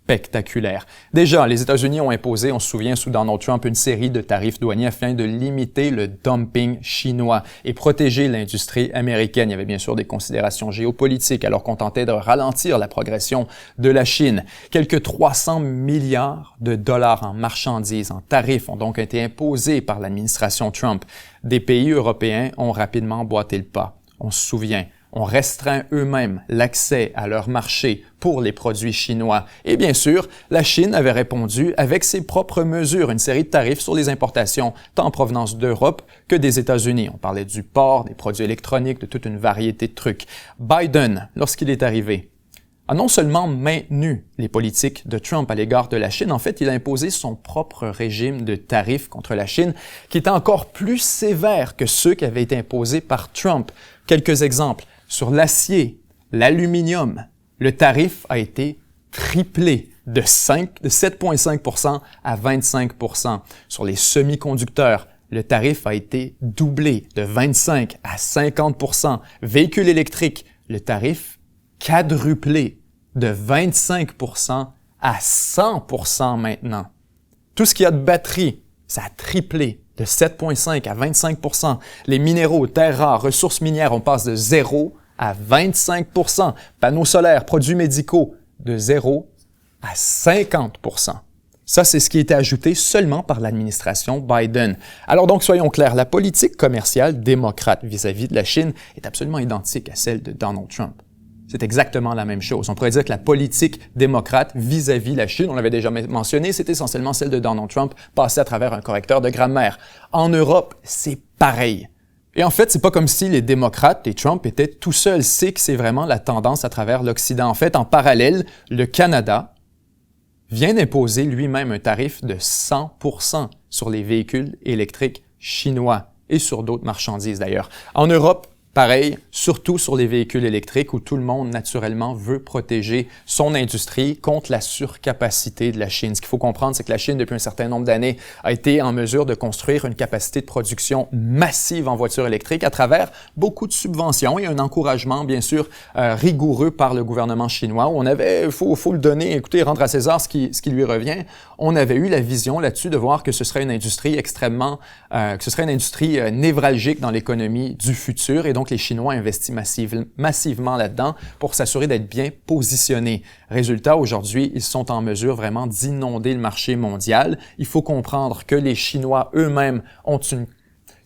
spectaculaire. Déjà, les États-Unis ont imposé, on se souvient, sous Donald Trump, une série de tarifs douaniers afin de limiter le dumping chinois et protéger l'industrie américaine. Il y avait bien sûr des considérations géopolitiques alors qu'on tentait de ralentir la progression de la Chine. Quelques 300 milliards de dollars en marchandises, en tarifs ont donc été imposés par l'administration Trump. Des pays européens ont rapidement emboîté le pas. On se souvient. On restreint eux-mêmes l'accès à leur marché pour les produits chinois. Et bien sûr, la Chine avait répondu avec ses propres mesures, une série de tarifs sur les importations, tant en provenance d'Europe que des États-Unis. On parlait du porc, des produits électroniques, de toute une variété de trucs. Biden, lorsqu'il est arrivé, a non seulement maintenu les politiques de Trump à l'égard de la Chine, en fait, il a imposé son propre régime de tarifs contre la Chine, qui était encore plus sévère que ceux qui avaient été imposés par Trump. Quelques exemples. Sur l'acier, l'aluminium, le tarif a été triplé de 7,5 à 25 %. Sur les semi-conducteurs, le tarif a été doublé de 25 à 50 %. Véhicules électriques, le tarif quadruplé de 25 % à 100 % maintenant. Tout ce qu'il y a de batterie, ça a triplé de 7,5 à 25 %. Les minéraux, terres rares, ressources minières, on passe de 0 à 25 %. Panneaux solaires, produits médicaux, de 0 à 50 %. Ça, c'est ce qui a été ajouté seulement par l'administration Biden. Alors donc, soyons clairs, la politique commerciale démocrate vis-à-vis de la Chine est absolument identique à celle de Donald Trump. C'est exactement la même chose. On pourrait dire que la politique démocrate vis-à-vis la Chine, on l'avait déjà mentionné, c'est essentiellement celle de Donald Trump passée à travers un correcteur de grammaire. En Europe, c'est pareil. Et en fait, c'est pas comme si les démocrates et Trump étaient tout seuls. C'est que c'est vraiment la tendance à travers l'Occident. En fait, en parallèle, le Canada vient d'imposer lui-même un tarif de 100 % sur les véhicules électriques chinois et sur d'autres marchandises d'ailleurs. En Europe, pareil, surtout sur les véhicules électriques où tout le monde, naturellement, veut protéger son industrie contre la surcapacité de la Chine. Ce qu'il faut comprendre, c'est que la Chine, depuis un certain nombre d'années, a été en mesure de construire une capacité de production massive en voitures électriques à travers beaucoup de subventions et un encouragement, bien sûr, rigoureux par le gouvernement chinois où on avait, faut le donner, écoutez, rendre à César ce qui lui revient. On avait eu la vision là-dessus de voir que ce serait une industrie extrêmement, que ce serait une industrie névralgique dans l'économie du futur et donc les Chinois investissent massivement là-dedans pour s'assurer d'être bien positionnés. Résultat, aujourd'hui, ils sont en mesure vraiment d'inonder le marché mondial. Il faut comprendre que les Chinois eux-mêmes ont une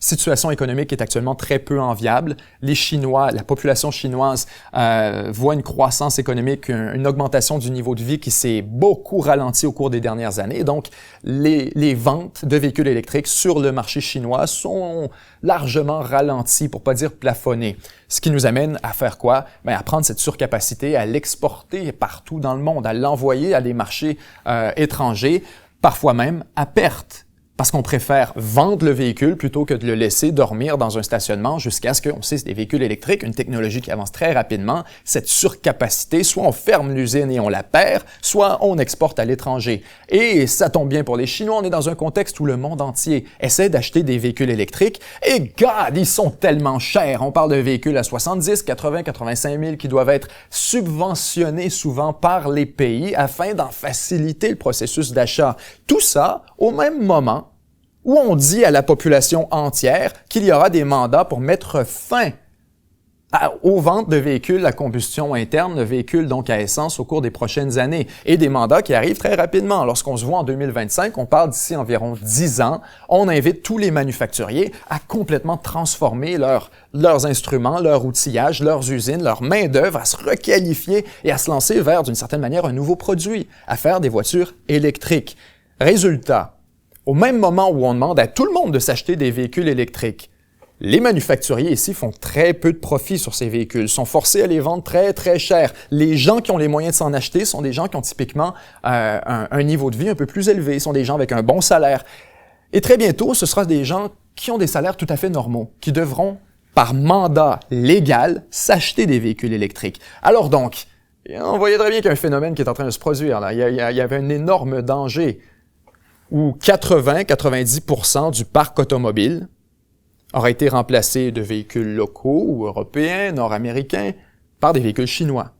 situation économique qui est actuellement très peu enviable. Les Chinois, la population chinoise voit une croissance économique, une augmentation du niveau de vie qui s'est beaucoup ralentie au cours des dernières années. Donc, les ventes de véhicules électriques sur le marché chinois sont largement ralenties, pour pas dire plafonnées. Ce qui nous amène à faire quoi? Bien, à prendre cette surcapacité, à l'exporter partout dans le monde, à l'envoyer à des marchés étrangers, parfois même à perte. Parce qu'on préfère vendre le véhicule plutôt que de le laisser dormir dans un stationnement jusqu'à ce qu'on sait c'est des véhicules électriques, une technologie qui avance très rapidement. Cette surcapacité, soit on ferme l'usine et on la perd, soit on exporte à l'étranger. Et ça tombe bien pour les Chinois, on est dans un contexte où le monde entier essaie d'acheter des véhicules électriques et God, ils sont tellement chers. On parle de véhicules à 70, 80, 85 000 qui doivent être subventionnés souvent par les pays afin d'en faciliter le processus d'achat. Tout ça au même moment où on dit à la population entière qu'il y aura des mandats pour mettre fin aux ventes de véhicules à combustion interne, de véhicules donc à essence au cours des prochaines années, et des mandats qui arrivent très rapidement. Lorsqu'on se voit en 2025, on parle d'ici environ 10 ans, on invite tous les manufacturiers à complètement transformer leurs instruments, leur outillage, leurs usines, leur main-d'œuvre, à se requalifier et à se lancer vers, d'une certaine manière, un nouveau produit, à faire des voitures électriques. Résultat, au même moment où on demande à tout le monde de s'acheter des véhicules électriques, les manufacturiers ici font très peu de profit sur ces véhicules, sont forcés à les vendre très, très cher. Les gens qui ont les moyens de s'en acheter sont des gens qui ont typiquement un niveau de vie un peu plus élevé, sont des gens avec un bon salaire. Et très bientôt, ce sera des gens qui ont des salaires tout à fait normaux, qui devront, par mandat légal, s'acheter des véhicules électriques. Alors donc, on voyait très bien qu'il y a un phénomène qui est en train de se produire. Là. Il y avait un énorme danger où 80-90 % du parc automobile aurait été remplacé de véhicules locaux ou européens, nord-américains, par des véhicules chinois.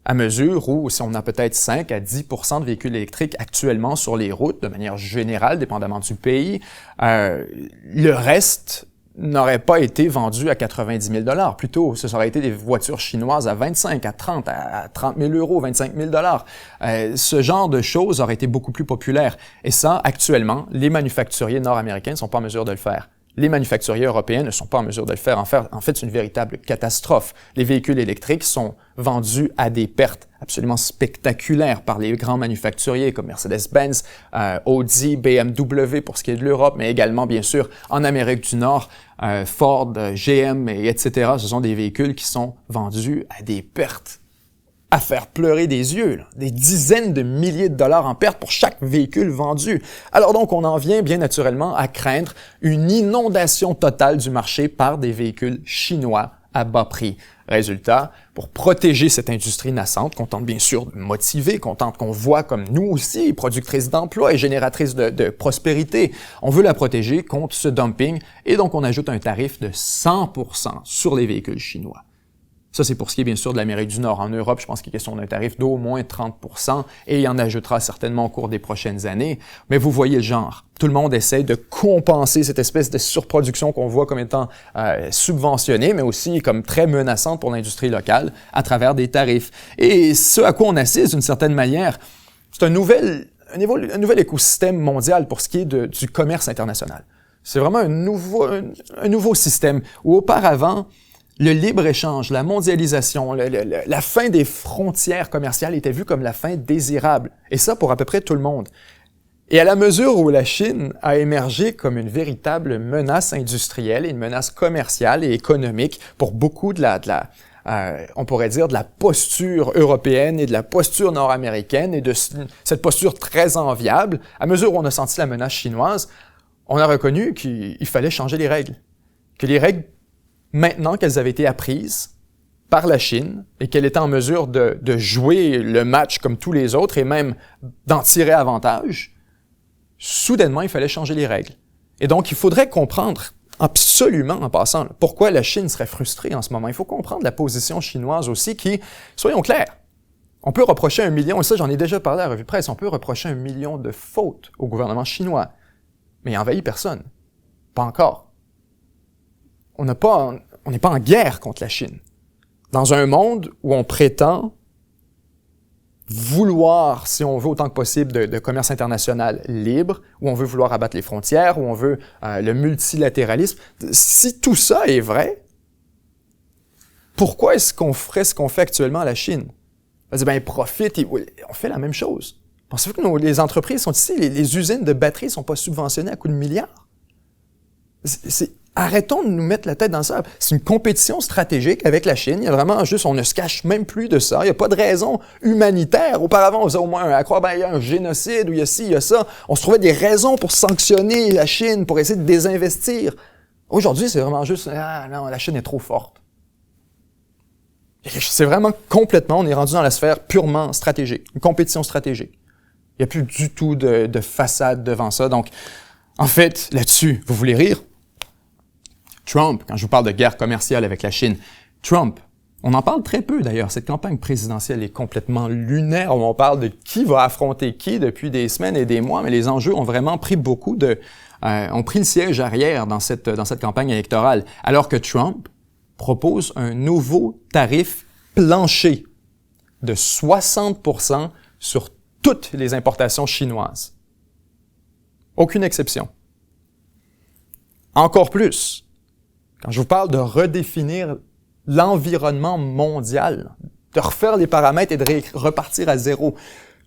à mesure où si on a peut-être 5 à 10% de véhicules électriques actuellement sur les routes, de manière générale, dépendamment du pays, le reste n'aurait pas été vendu à 90 000 $. Plutôt, ce aurait été des voitures chinoises à 25, à 30, à 30 000 €, 25 000 $. Ce genre de choses aurait été beaucoup plus populaire. Et ça, actuellement, les manufacturiers nord-américains ne sont pas en mesure de le faire. Les manufacturiers européens ne sont pas en mesure de le faire. En fait, c'est une véritable catastrophe. Les véhicules électriques sont vendus à des pertes absolument spectaculaires par les grands manufacturiers comme Mercedes-Benz, Audi, BMW pour ce qui est de l'Europe, mais également, bien sûr, en Amérique du Nord, Ford, GM, etc. Ce sont des véhicules qui sont vendus à des pertes à faire pleurer des yeux, là. Des dizaines de milliers de dollars en perte pour chaque véhicule vendu. Alors donc, on en vient bien naturellement à craindre une inondation totale du marché par des véhicules chinois à bas prix. Résultat, pour protéger cette industrie naissante, qu'on tente bien sûr de motiver, qu'on voit comme nous aussi, productrice d'emplois et génératrice de prospérité, on veut la protéger contre ce dumping et donc on ajoute un tarif de 100% sur les véhicules chinois. Ça, c'est pour ce qui est bien sûr de l'Amérique du Nord. En Europe, je pense qu'il est question d'un tarif d'au moins 30% et il y en ajoutera certainement au cours des prochaines années. Mais vous voyez le genre. Tout le monde essaie de compenser cette espèce de surproduction qu'on voit comme étant subventionnée, mais aussi comme très menaçante pour l'industrie locale à travers des tarifs. Et ce à quoi on assiste d'une certaine manière, c'est un nouvel écosystème mondial pour ce qui est du commerce international. C'est vraiment un nouveau système où auparavant, le libre-échange, la mondialisation, la fin des frontières commerciales était vue comme la fin désirable. Et ça pour à peu près tout le monde. Et à la mesure où la Chine a émergé comme une véritable menace industrielle et une menace commerciale et économique pour beaucoup on pourrait dire de la posture européenne et de la posture nord-américaine et de cette posture très enviable, à mesure où on a senti la menace chinoise, on a reconnu qu'il fallait changer les règles. Que les règles, maintenant qu'elles avaient été apprises par la Chine et qu'elle était en mesure de jouer le match comme tous les autres et même d'en tirer avantage, soudainement, il fallait changer les règles. Et donc, il faudrait comprendre absolument, en passant, pourquoi la Chine serait frustrée en ce moment. Il faut comprendre la position chinoise aussi qui, soyons clairs, on peut reprocher 1 million, et ça j'en ai déjà parlé à la revue de presse, on peut reprocher 1 million de fautes au gouvernement chinois, mais il n'envahit personne. Pas encore. On n'est pas en guerre contre la Chine. Dans un monde où on prétend vouloir, si on veut autant que possible, de commerce international libre, où on veut vouloir abattre les frontières, où on veut le multilatéralisme, si tout ça est vrai, pourquoi est-ce qu'on ferait ce qu'on fait actuellement à la Chine? On va dire, ils profitent, on fait la même chose. Pensez-vous que les entreprises sont ici, les usines de batteries ne sont pas subventionnées à coups de milliards? Arrêtons de nous mettre la tête dans le sable. C'est une compétition stratégique avec la Chine. Il y a vraiment juste, on ne se cache même plus de ça. Il n'y a pas de raison humanitaire. Auparavant, on faisait au moins à croire, il y a un génocide, ou il y a ci, il y a ça. On se trouvait des raisons pour sanctionner la Chine, pour essayer de désinvestir. Aujourd'hui, c'est vraiment juste, non, la Chine est trop forte. C'est vraiment complètement, on est rendu dans la sphère purement stratégique, une compétition stratégique. Il n'y a plus du tout de façade devant ça. Donc, en fait, là-dessus, vous voulez rire? Trump, quand je vous parle de guerre commerciale avec la Chine, Trump, on en parle très peu d'ailleurs. Cette campagne présidentielle est complètement lunaire. On parle de qui va affronter qui depuis des semaines et des mois, mais les enjeux ont vraiment pris ont pris le siège arrière dans cette campagne électorale. Alors que Trump propose un nouveau tarif plancher de 60% sur toutes les importations chinoises. Aucune exception. Encore plus, quand je vous parle de redéfinir l'environnement mondial, de refaire les paramètres et de repartir à zéro,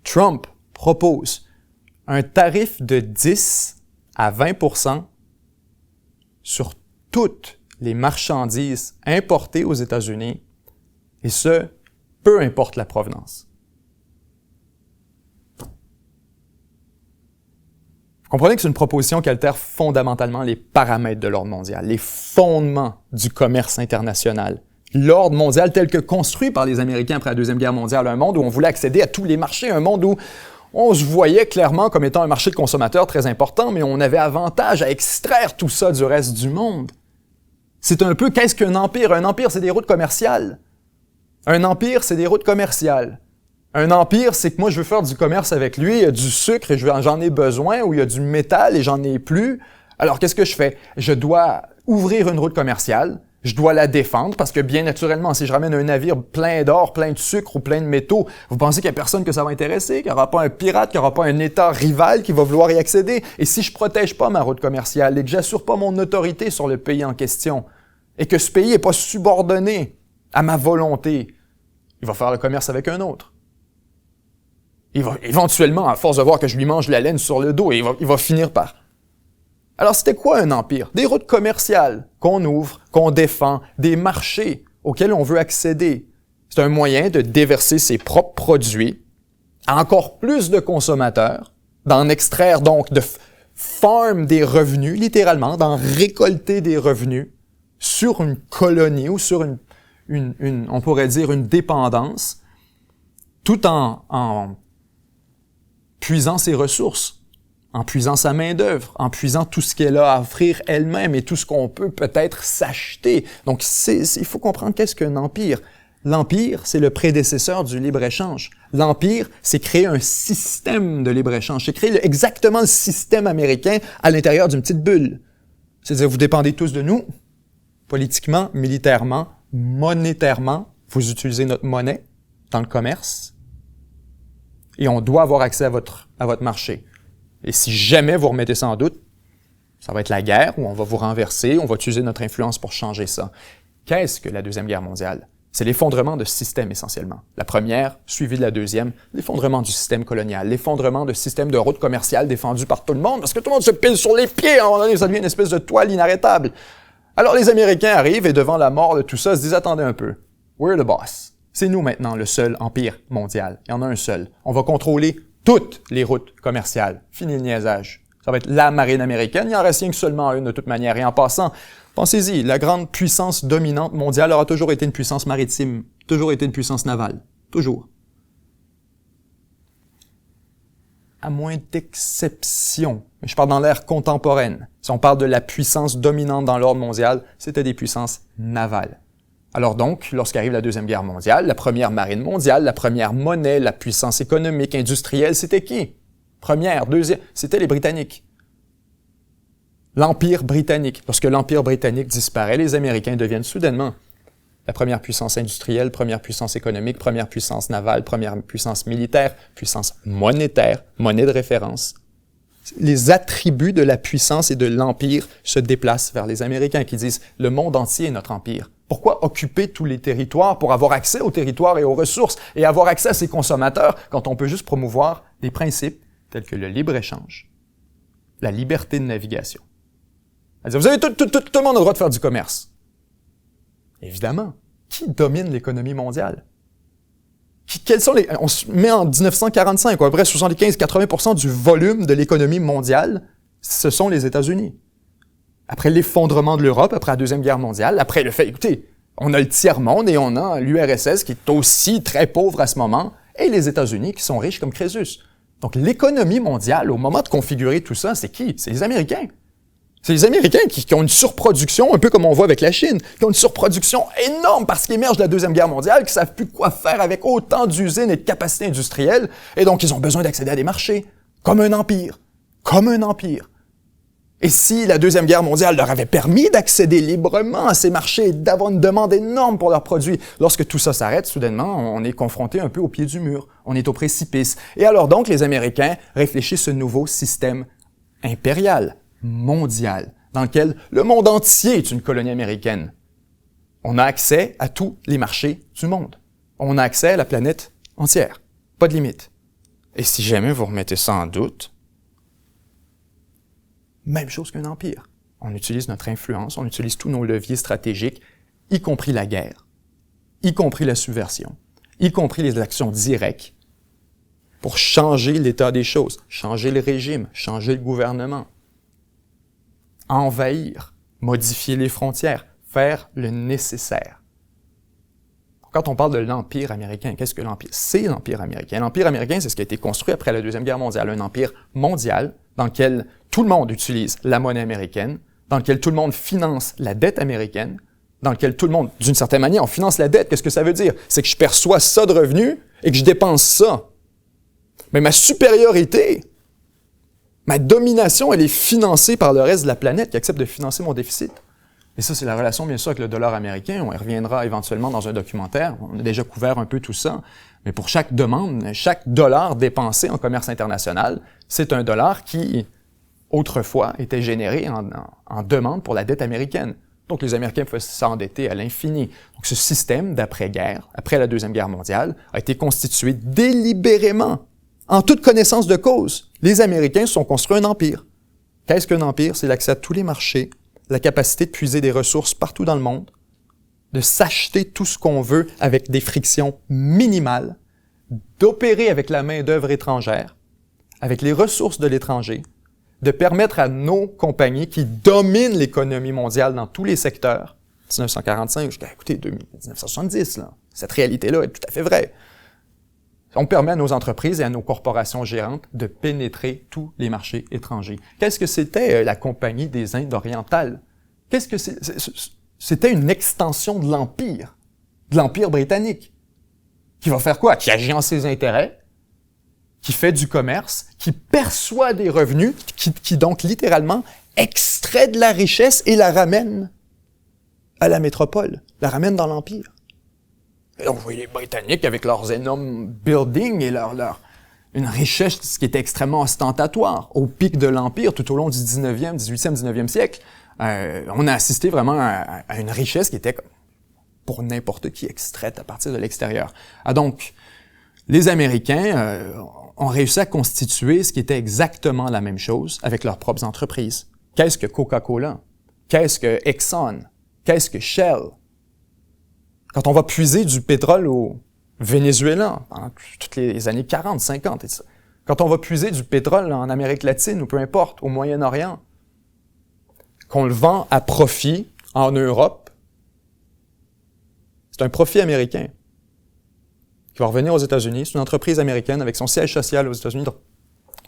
Trump propose un tarif de 10 à 20% sur toutes les marchandises importées aux États-Unis, et ce, peu importe la provenance. Vous comprenez que c'est une proposition qui altère fondamentalement les paramètres de l'ordre mondial, les fondements du commerce international. L'ordre mondial tel que construit par les Américains après la Deuxième Guerre mondiale, un monde où on voulait accéder à tous les marchés, un monde où on se voyait clairement comme étant un marché de consommateurs très important, mais on avait avantage à extraire tout ça du reste du monde. C'est un peu, qu'est-ce qu'un empire? Un empire, c'est des routes commerciales. Un empire, c'est des routes commerciales. Un empire, c'est que moi, je veux faire du commerce avec lui, il y a du sucre et j'en ai besoin, ou il y a du métal et j'en ai plus. Alors, qu'est-ce que je fais? Je dois ouvrir une route commerciale, je dois la défendre, parce que bien naturellement, si je ramène un navire plein d'or, plein de sucre ou plein de métaux, vous pensez qu'il n'y a personne que ça va intéresser, qu'il n'y aura pas un pirate, qu'il n'y aura pas un État rival qui va vouloir y accéder? Et si je protège pas ma route commerciale et que j'assure pas mon autorité sur le pays en question, et que ce pays n'est pas subordonné à ma volonté, il va faire le commerce avec un autre. Il va éventuellement, à force de voir que je lui mange la laine sur le dos, il va finir par... Alors, c'était quoi un empire? Des routes commerciales qu'on ouvre, qu'on défend, des marchés auxquels on veut accéder. C'est un moyen de déverser ses propres produits à encore plus de consommateurs, d'en extraire donc, de farm des revenus, littéralement, d'en récolter des revenus sur une colonie ou sur on pourrait dire une dépendance, tout en puisant ses ressources, en puisant sa main-d'œuvre, en puisant tout ce qu'elle a à offrir elle-même et tout ce qu'on peut peut-être s'acheter. Donc, il faut comprendre qu'est-ce qu'un empire. L'empire, c'est le prédécesseur du libre-échange. L'empire, c'est créer un système de libre-échange. C'est créer exactement le système américain à l'intérieur d'une petite bulle. C'est-à-dire, vous dépendez tous de nous, politiquement, militairement, monétairement. Vous utilisez notre monnaie dans le commerce. Et on doit avoir accès à votre marché. Et si jamais vous remettez ça en doute, ça va être la guerre où on va vous renverser, on va utiliser notre influence pour changer ça. Qu'est-ce que la Deuxième Guerre mondiale? C'est l'effondrement de systèmes essentiellement. La première, suivie de la deuxième, l'effondrement du système colonial, l'effondrement de systèmes de routes commerciales défendus par tout le monde, parce que tout le monde se pile sur les pieds, à un moment donné, ça devient une espèce de toile inarrêtable. Alors les Américains arrivent et devant la mort de tout ça, se disent « Attendez un peu, we're the boss ». C'est nous maintenant le seul empire mondial. Il y en a un seul. On va contrôler toutes les routes commerciales. Fini le niaisage. Ça va être la marine américaine. Il en reste rien que seulement une de toute manière. Et en passant, pensez-y, la grande puissance dominante mondiale aura toujours été une puissance maritime, toujours été une puissance navale. Toujours. À moins d'exceptions. Mais je parle dans l'ère contemporaine. Si on parle de la puissance dominante dans l'ordre mondial, c'était des puissances navales. Alors donc, lorsqu'arrive la Deuxième Guerre mondiale, la première marine mondiale, la première monnaie, la puissance économique, industrielle, c'était qui? Première, deuxième, c'était les Britanniques. L'Empire britannique. Lorsque l'Empire britannique disparaît, les Américains deviennent soudainement la première puissance industrielle, première puissance économique, première puissance navale, première puissance militaire, puissance monétaire, monnaie de référence. Les attributs de la puissance et de l'Empire se déplacent vers les Américains qui disent « le monde entier est notre empire ». Pourquoi occuper tous les territoires pour avoir accès aux territoires et aux ressources et avoir accès à ses consommateurs quand on peut juste promouvoir des principes tels que le libre-échange, la liberté de navigation? C'est-à-dire, vous avez tout le monde a le droit de faire du commerce. Évidemment. Qui domine l'économie mondiale? On se met en 1945, à peu près 75-80% du volume de l'économie mondiale, ce sont les États-Unis. Après l'effondrement de l'Europe, après la Deuxième Guerre mondiale, après le fait, écoutez, on a le tiers-monde et on a l'URSS qui est aussi très pauvre à ce moment, et les États-Unis qui sont riches comme Crésus. Donc l'économie mondiale, au moment de configurer tout ça, c'est qui? C'est les Américains. C'est les Américains qui ont une surproduction, un peu comme on voit avec la Chine, qui ont une surproduction énorme parce qu'ils émergent de la Deuxième Guerre mondiale, qui savent plus quoi faire avec autant d'usines et de capacités industrielles, et donc ils ont besoin d'accéder à des marchés, comme un empire. Comme un empire. Et si la Deuxième Guerre mondiale leur avait permis d'accéder librement à ces marchés et d'avoir une demande énorme pour leurs produits, lorsque tout ça s'arrête, soudainement, on est confronté un peu au pied du mur. On est au précipice. Et alors donc, les Américains réfléchissent ce nouveau système impérial, mondial, dans lequel le monde entier est une colonie américaine. On a accès à tous les marchés du monde. On a accès à la planète entière. Pas de limite. Et si jamais vous remettez ça en doute, même chose qu'un empire. On utilise notre influence, on utilise tous nos leviers stratégiques, y compris la guerre, y compris la subversion, y compris les actions directes, pour changer l'état des choses, changer le régime, changer le gouvernement, envahir, modifier les frontières, faire le nécessaire. Quand on parle de l'Empire américain, qu'est-ce que l'Empire? C'est l'Empire américain. L'Empire américain, c'est ce qui a été construit après la Deuxième Guerre mondiale, un empire mondial dans lequel tout le monde utilise la monnaie américaine, dans lequel tout le monde finance la dette américaine, dans lequel tout le monde, d'une certaine manière, on finance la dette. Qu'est-ce que ça veut dire? C'est que je perçois ça de revenus et que je dépense ça. Mais ma supériorité, ma domination, elle est financée par le reste de la planète qui accepte de financer mon déficit. Et ça, c'est la relation, bien sûr, avec le dollar américain. On y reviendra éventuellement dans un documentaire. On a déjà couvert un peu tout ça. Mais pour chaque demande, chaque dollar dépensé en commerce international, c'est un dollar qui, autrefois, était généré en demande pour la dette américaine. Donc, les Américains pouvaient s'endetter à l'infini. Donc, ce système d'après-guerre, après la Deuxième Guerre mondiale, a été constitué délibérément, en toute connaissance de cause. Les Américains se sont construits un empire. Qu'est-ce qu'un empire? C'est l'accès à tous les marchés, la capacité de puiser des ressources partout dans le monde, de s'acheter tout ce qu'on veut avec des frictions minimales, d'opérer avec la main-d'œuvre étrangère, avec les ressources de l'étranger, de permettre à nos compagnies qui dominent l'économie mondiale dans tous les secteurs, 1945 jusqu'à, 1970, là, cette réalité-là est tout à fait vraie. On permet à nos entreprises et à nos corporations gérantes de pénétrer tous les marchés étrangers. Qu'est-ce que c'était la Compagnie des Indes orientales? Qu'est-ce que c'était une extension de l'Empire britannique. Qui va faire quoi? Qui agit en ses intérêts, qui fait du commerce, qui perçoit des revenus, qui donc littéralement extrait de la richesse et la ramène à la métropole, la ramène dans l'Empire. Et donc, vous voyez les Britanniques avec leurs énormes buildings et une richesse qui était extrêmement ostentatoire. Au pic de l'Empire, tout au long du 18e, 19e siècle, on a assisté vraiment à une richesse qui était pour n'importe qui extraite à partir de l'extérieur. Donc, les Américains ont réussi à constituer ce qui était exactement la même chose avec leurs propres entreprises. Qu'est-ce que Coca-Cola? Qu'est-ce que Exxon? Qu'est-ce que Shell? Quand on va puiser du pétrole au Venezuela, pendant toutes les années 40, 50, et ça. Quand on va puiser du pétrole en Amérique latine ou peu importe, au Moyen-Orient, qu'on le vend à profit en Europe, c'est un profit américain qui va revenir aux États-Unis. C'est une entreprise américaine avec son siège social aux États-Unis. Donc,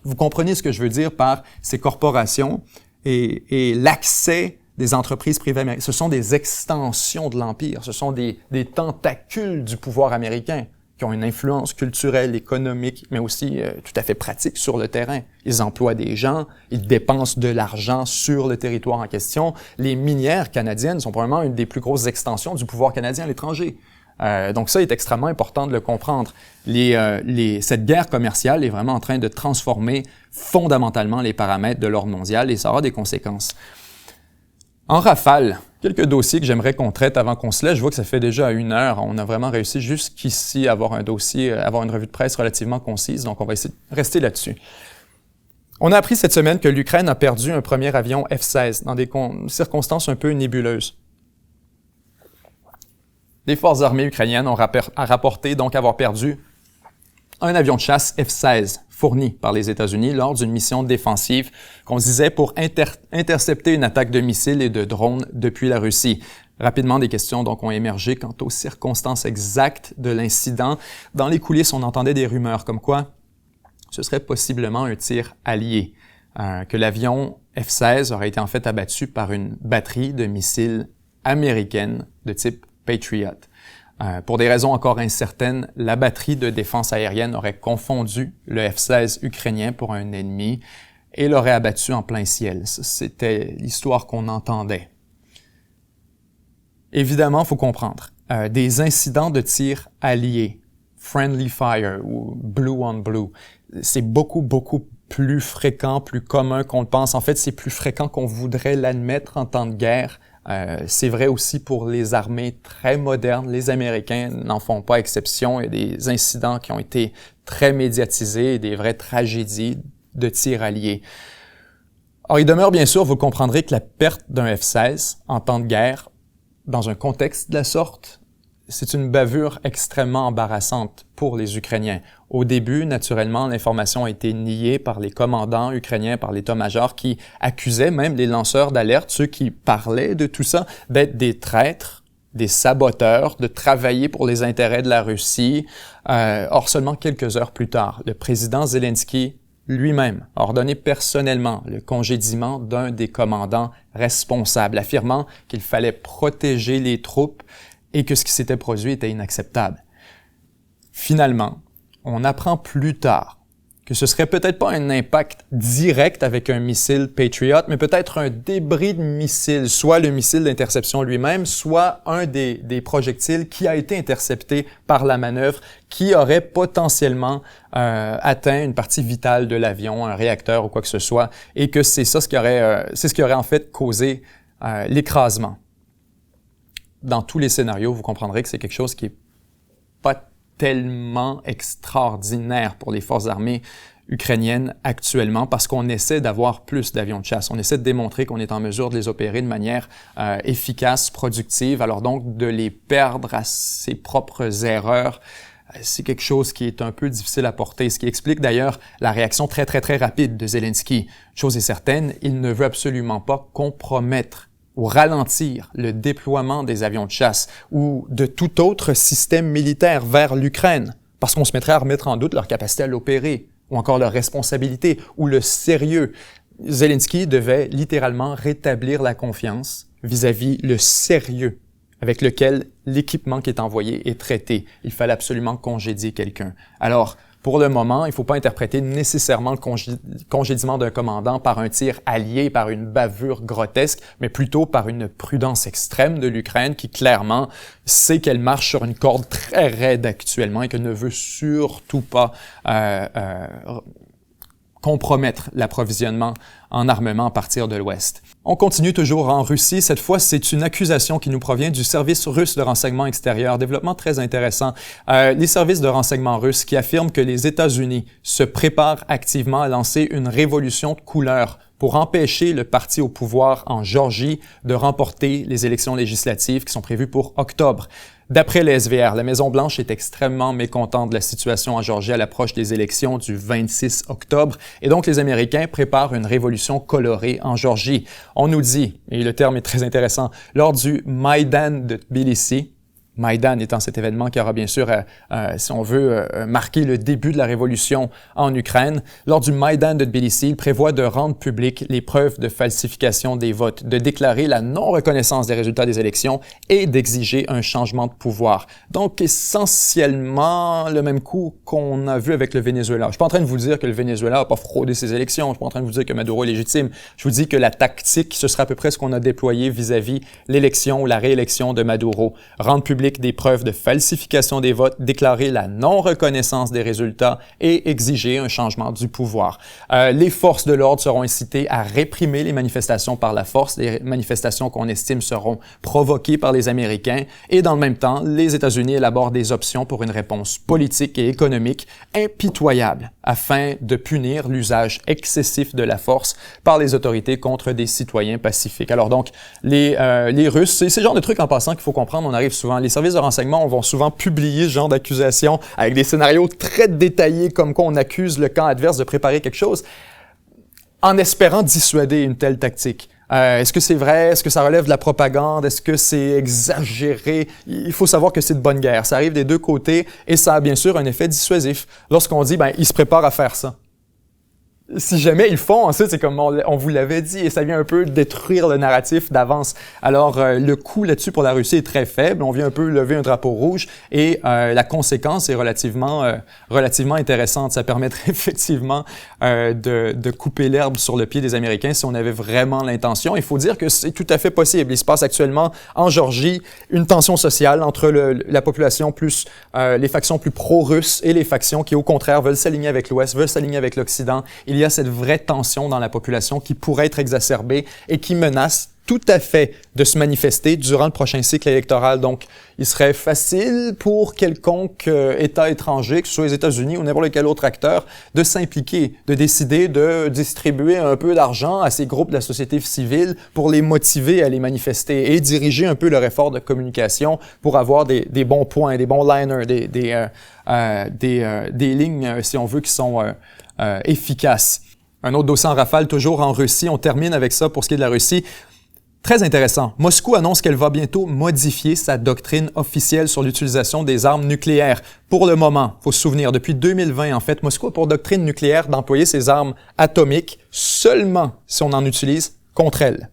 vous comprenez ce que je veux dire par ces corporations et l'accès des entreprises privées américaines. Ce sont des extensions de l'Empire. Ce sont des tentacules du pouvoir américain qui ont une influence culturelle, économique, mais aussi tout à fait pratique sur le terrain. Ils emploient des gens, ils dépensent de l'argent sur le territoire en question. Les minières canadiennes sont probablement une des plus grosses extensions du pouvoir canadien à l'étranger. Donc ça est extrêmement important de le comprendre. Cette guerre commerciale est vraiment en train de transformer fondamentalement les paramètres de l'ordre mondial et ça aura des conséquences. En rafale, quelques dossiers que j'aimerais qu'on traite avant qu'on se laisse. Je vois que ça fait déjà 1 heure. On a vraiment réussi jusqu'ici à avoir un dossier, avoir une revue de presse relativement concise, donc on va essayer de rester là-dessus. On a appris cette semaine que l'Ukraine a perdu un premier avion F-16 dans des circonstances un peu nébuleuses. Les forces armées ukrainiennes ont rapporté donc avoir perdu un avion de chasse F-16 fourni par les États-Unis lors d'une mission défensive qu'on disait pour intercepter une attaque de missiles et de drones depuis la Russie. Rapidement, des questions donc ont émergé quant aux circonstances exactes de l'incident. Dans les coulisses, on entendait des rumeurs comme quoi ce serait possiblement un tir allié, que l'avion F-16 aurait été en fait abattu par une batterie de missiles américaines de type Patriot. Pour des raisons encore incertaines, la batterie de défense aérienne aurait confondu le F-16 ukrainien pour un ennemi et l'aurait abattu en plein ciel. C'était l'histoire qu'on entendait. Évidemment, il faut comprendre, des incidents de tir alliés, friendly fire ou blue on blue, c'est beaucoup plus fréquent, plus commun qu'on le pense. En fait, c'est plus fréquent qu'on voudrait l'admettre en temps de guerre. C'est vrai aussi pour les armées très modernes. Les Américains n'en font pas exception. Il y a des incidents qui ont été très médiatisés, des vraies tragédies de tirs alliés. Or, il demeure bien sûr, vous comprendrez, que la perte d'un F-16 en temps de guerre, dans un contexte de la sorte, c'est une bavure extrêmement embarrassante pour les Ukrainiens. Au début, naturellement, l'information a été niée par les commandants ukrainiens, par l'état-major, qui accusaient même les lanceurs d'alerte, ceux qui parlaient de tout ça, d'être des traîtres, des saboteurs, de travailler pour les intérêts de la Russie. Or, seulement quelques heures plus tard, le président Zelensky lui-même a ordonné personnellement le congédiement d'un des commandants responsables, affirmant qu'il fallait protéger les troupes et que ce qui s'était produit était inacceptable. Finalement, on apprend plus tard que ce serait peut-être pas un impact direct avec un missile Patriot, mais peut-être un débris de missile, soit le missile d'interception lui-même, soit un des projectiles qui a été intercepté par la manœuvre, qui aurait potentiellement atteint une partie vitale de l'avion, un réacteur ou quoi que ce soit, et que c'est ça ce qui aurait en fait causé l'écrasement. Dans tous les scénarios, vous comprendrez que c'est quelque chose qui est pas tellement extraordinaire pour les forces armées ukrainiennes actuellement parce qu'on essaie d'avoir plus d'avions de chasse. On essaie de démontrer qu'on est en mesure de les opérer de manière efficace, productive. Alors donc, de les perdre à ses propres erreurs, c'est quelque chose qui est un peu difficile à porter, ce qui explique d'ailleurs la réaction très rapide de Zelensky. Chose est certaine, il ne veut absolument pas compromettre ou ralentir le déploiement des avions de chasse ou de tout autre système militaire vers l'Ukraine, parce qu'on se mettrait à remettre en doute leur capacité à l'opérer, ou encore leur responsabilité, ou le sérieux. Zelensky devait littéralement rétablir la confiance vis-à-vis le sérieux avec lequel l'équipement qui est envoyé est traité. Il fallait absolument congédier quelqu'un. Alors, pour le moment, il ne faut pas interpréter nécessairement le congédiement d'un commandant par un tir allié, par une bavure grotesque, mais plutôt par une prudence extrême de l'Ukraine qui clairement sait qu'elle marche sur une corde très raide actuellement et qu'elle ne veut surtout pas compromettre l'approvisionnement en armement à partir de l'Ouest. On continue toujours en Russie. Cette fois, c'est une accusation qui nous provient du service russe de renseignement extérieur. Développement très intéressant. Les services de renseignement russes qui affirment que les États-Unis se préparent activement à lancer une révolution de couleur pour empêcher le parti au pouvoir en Géorgie de remporter les élections législatives qui sont prévues pour octobre. D'après les SVR, la Maison-Blanche est extrêmement mécontente de la situation en Géorgie à l'approche des élections du 26 octobre, et donc les Américains préparent une révolution colorée en Géorgie. On nous dit, et le terme est très intéressant, lors du Maïdan de Tbilissi, Maïdan étant cet événement qui aura bien sûr, si on veut, marqué le début de la révolution en Ukraine. Lors du Maïdan de Tbilissi, il prévoit de rendre publiques les preuves de falsification des votes, de déclarer la non-reconnaissance des résultats des élections et d'exiger un changement de pouvoir. Donc, essentiellement, le même coup qu'on a vu avec le Venezuela. Je suis pas en train de vous dire que le Venezuela n'a pas fraudé ses élections. Je suis pas en train de vous dire que Maduro est légitime. Je vous dis que la tactique, ce sera à peu près ce qu'on a déployé vis-à-vis l'élection ou la réélection de Maduro. Rendre public des preuves de falsification des votes, déclarer la non-reconnaissance des résultats et exiger un changement du pouvoir. Les forces de l'ordre seront incitées à réprimer les manifestations par la force, les manifestations qu'on estime seront provoquées par les Américains, et dans le même temps, les États-Unis élaborent des options pour une réponse politique et économique impitoyable afin de punir l'usage excessif de la force par les autorités contre des citoyens pacifiques. Alors donc, les Russes, c'est ce genre de trucs en passant qu'il faut comprendre, on arrive souvent, les services de renseignement vont souvent publier ce genre d'accusations avec des scénarios très détaillés comme quoi on accuse le camp adverse de préparer quelque chose en espérant dissuader une telle tactique. Est-ce que c'est vrai? Est-ce que ça relève de la propagande? Est-ce que c'est exagéré? Il faut savoir que c'est de bonne guerre. Ça arrive des deux côtés et ça a bien sûr un effet dissuasif. Lorsqu'on dit, ils se préparent à faire ça. Si jamais ils le font, ensuite, c'est comme on vous l'avait dit, et ça vient un peu détruire le narratif d'avance. Alors, le coût là-dessus pour la Russie est très faible. On vient un peu lever un drapeau rouge, et la conséquence est relativement intéressante. Ça permettrait effectivement de couper l'herbe sur le pied des Américains si on avait vraiment l'intention. Il faut dire que c'est tout à fait possible. Il se passe actuellement en Géorgie une tension sociale entre la population plus les factions plus pro-russes et les factions qui, au contraire, veulent s'aligner avec l'Ouest, veulent s'aligner avec l'Occident. Il y a cette vraie tension dans la population qui pourrait être exacerbée et qui menace tout à fait de se manifester durant le prochain cycle électoral. Donc, il serait facile pour quelconque État étranger, que ce soit les États-Unis ou n'importe quel autre acteur, de s'impliquer, de décider de distribuer un peu d'argent à ces groupes de la société civile pour les motiver à les manifester et diriger un peu leur effort de communication pour avoir des bons points, des bons liners, des lignes, si on veut, qui sont efficaces. Un autre dossier en rafale, toujours en Russie. On termine avec ça pour ce qui est de la Russie. Très intéressant. Moscou annonce qu'elle va bientôt modifier sa doctrine officielle sur l'utilisation des armes nucléaires. Pour le moment, il faut se souvenir, depuis 2020, en fait, Moscou a pour doctrine nucléaire d'employer ses armes atomiques seulement si on en utilise contre elle.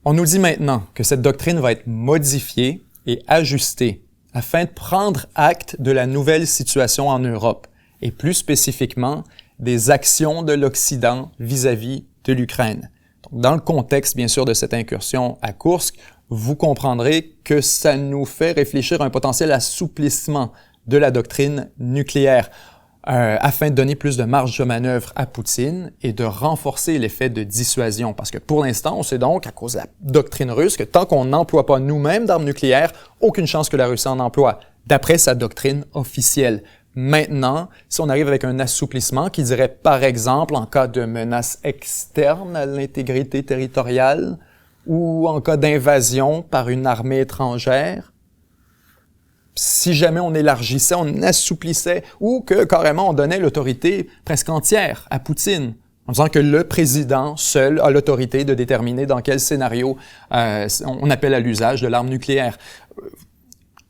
On nous dit maintenant que cette doctrine va être modifiée et ajustée afin de prendre acte de la nouvelle situation en Europe et plus spécifiquement des actions de l'Occident vis-à-vis de l'Ukraine. Dans le contexte, bien sûr, de cette incursion à Koursk, vous comprendrez que ça nous fait réfléchir à un potentiel assouplissement de la doctrine nucléaire afin de donner plus de marge de manœuvre à Poutine et de renforcer l'effet de dissuasion. Parce que pour l'instant, on sait donc, à cause de la doctrine russe, que tant qu'on n'emploie pas nous-mêmes d'armes nucléaires, aucune chance que la Russie en emploie, d'après sa doctrine officielle. Maintenant, si on arrive avec un assouplissement qui dirait, par exemple, en cas de menace externe à l'intégrité territoriale ou en cas d'invasion par une armée étrangère, si jamais on élargissait, on assouplissait ou que carrément on donnait l'autorité presque entière à Poutine, en disant que le président seul a l'autorité de déterminer dans quel scénario on appelle à l'usage de l'arme nucléaire.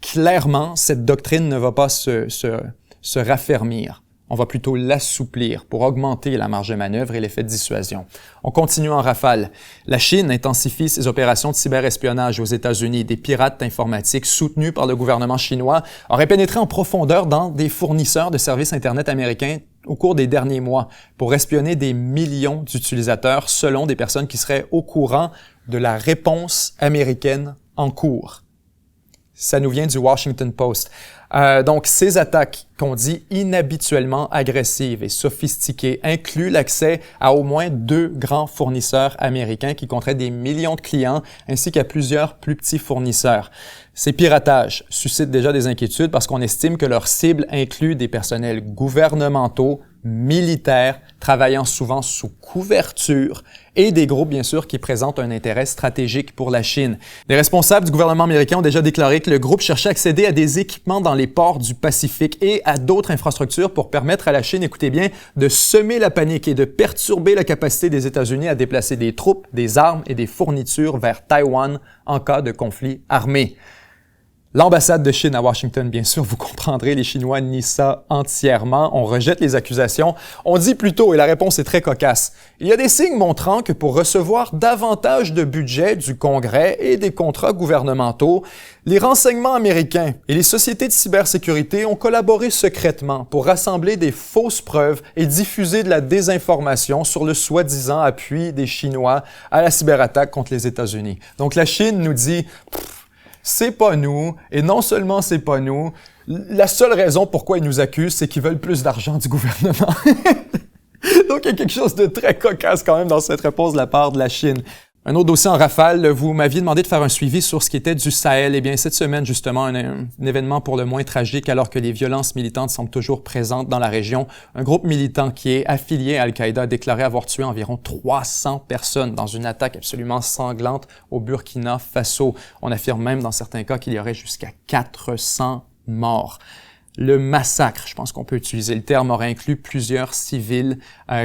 Clairement, cette doctrine ne va pas se raffermir. On va plutôt l'assouplir pour augmenter la marge de manœuvre et l'effet de dissuasion. On continue en rafale. La Chine intensifie ses opérations de cyberespionnage aux États-Unis. Des pirates informatiques soutenus par le gouvernement chinois auraient pénétré en profondeur dans des fournisseurs de services Internet américains au cours des derniers mois pour espionner des millions d'utilisateurs selon des personnes qui seraient au courant de la réponse américaine en cours. Ça nous vient du Washington Post. Donc, ces attaques qu'on dit inhabituellement agressives et sophistiquées incluent l'accès à au moins 2 grands fournisseurs américains qui compteraient des millions de clients ainsi qu'à plusieurs plus petits fournisseurs. Ces piratages suscitent déjà des inquiétudes parce qu'on estime que leur cible inclut des personnels gouvernementaux, militaires, travaillant souvent sous couverture et des groupes, bien sûr, qui présentent un intérêt stratégique pour la Chine. Les responsables du gouvernement américain ont déjà déclaré que le groupe cherchait à accéder à des équipements dans les ports du Pacifique et à d'autres infrastructures pour permettre à la Chine, écoutez bien, de semer la panique et de perturber la capacité des États-Unis à déplacer des troupes, des armes et des fournitures vers Taïwan en cas de conflit armé. L'ambassade de Chine à Washington, bien sûr, vous comprendrez, les Chinois nient ça entièrement. On rejette les accusations. On dit plutôt, et la réponse est très cocasse, il y a des signes montrant que pour recevoir davantage de budget du Congrès et des contrats gouvernementaux, les renseignements américains et les sociétés de cybersécurité ont collaboré secrètement pour rassembler des fausses preuves et diffuser de la désinformation sur le soi-disant appui des Chinois à la cyberattaque contre les États-Unis. Donc la Chine nous dit... C'est pas nous, et non seulement c'est pas nous, la seule raison pourquoi ils nous accusent, c'est qu'ils veulent plus d'argent du gouvernement. Donc il y a quelque chose de très cocasse quand même dans cette réponse de la part de la Chine. Un autre dossier en rafale, vous m'aviez demandé de faire un suivi sur ce qui était du Sahel. Eh bien, cette semaine, justement, un événement pour le moins tragique, alors que les violences militantes semblent toujours présentes dans la région. Un groupe militant qui est affilié à Al-Qaïda a déclaré avoir tué environ 300 personnes dans une attaque absolument sanglante au Burkina Faso. On affirme même dans certains cas qu'il y aurait jusqu'à 400 morts. Le massacre, je pense qu'on peut utiliser le terme, aurait inclus plusieurs civils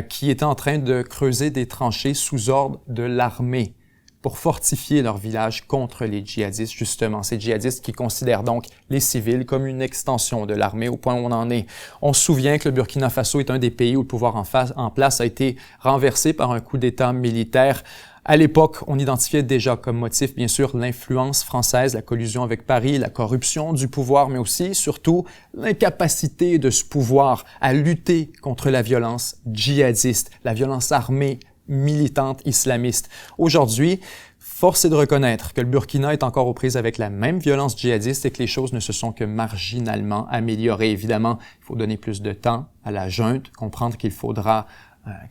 qui étaient en train de creuser des tranchées sous ordre de l'armée pour fortifier leur village contre les djihadistes, justement. Ces djihadistes qui considèrent donc les civils comme une extension de l'armée au point où on en est. On se souvient que le Burkina Faso est un des pays où le pouvoir en place a été renversé par un coup d'État militaire. À l'époque, on identifiait déjà comme motif, bien sûr, l'influence française, la collusion avec Paris, la corruption du pouvoir, mais aussi, surtout, l'incapacité de ce pouvoir à lutter contre la violence djihadiste, la violence armée, militante, islamiste. Aujourd'hui, force est de reconnaître que le Burkina est encore aux prises avec la même violence djihadiste et que les choses ne se sont que marginalement améliorées. Évidemment, il faut donner plus de temps à la junte, comprendre qu'il faudra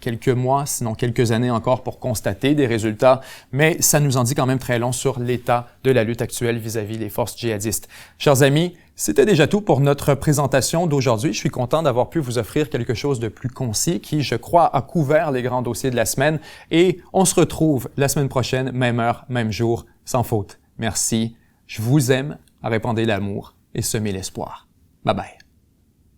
quelques mois, sinon quelques années encore pour constater des résultats, mais ça nous en dit quand même très long sur l'état de la lutte actuelle vis-à-vis des forces djihadistes. Chers amis, c'était déjà tout pour notre présentation d'aujourd'hui. Je suis content d'avoir pu vous offrir quelque chose de plus concis qui, je crois, a couvert les grands dossiers de la semaine et on se retrouve la semaine prochaine, même heure, même jour, sans faute. Merci, je vous aime, répandez l'amour et semez l'espoir. Bye bye.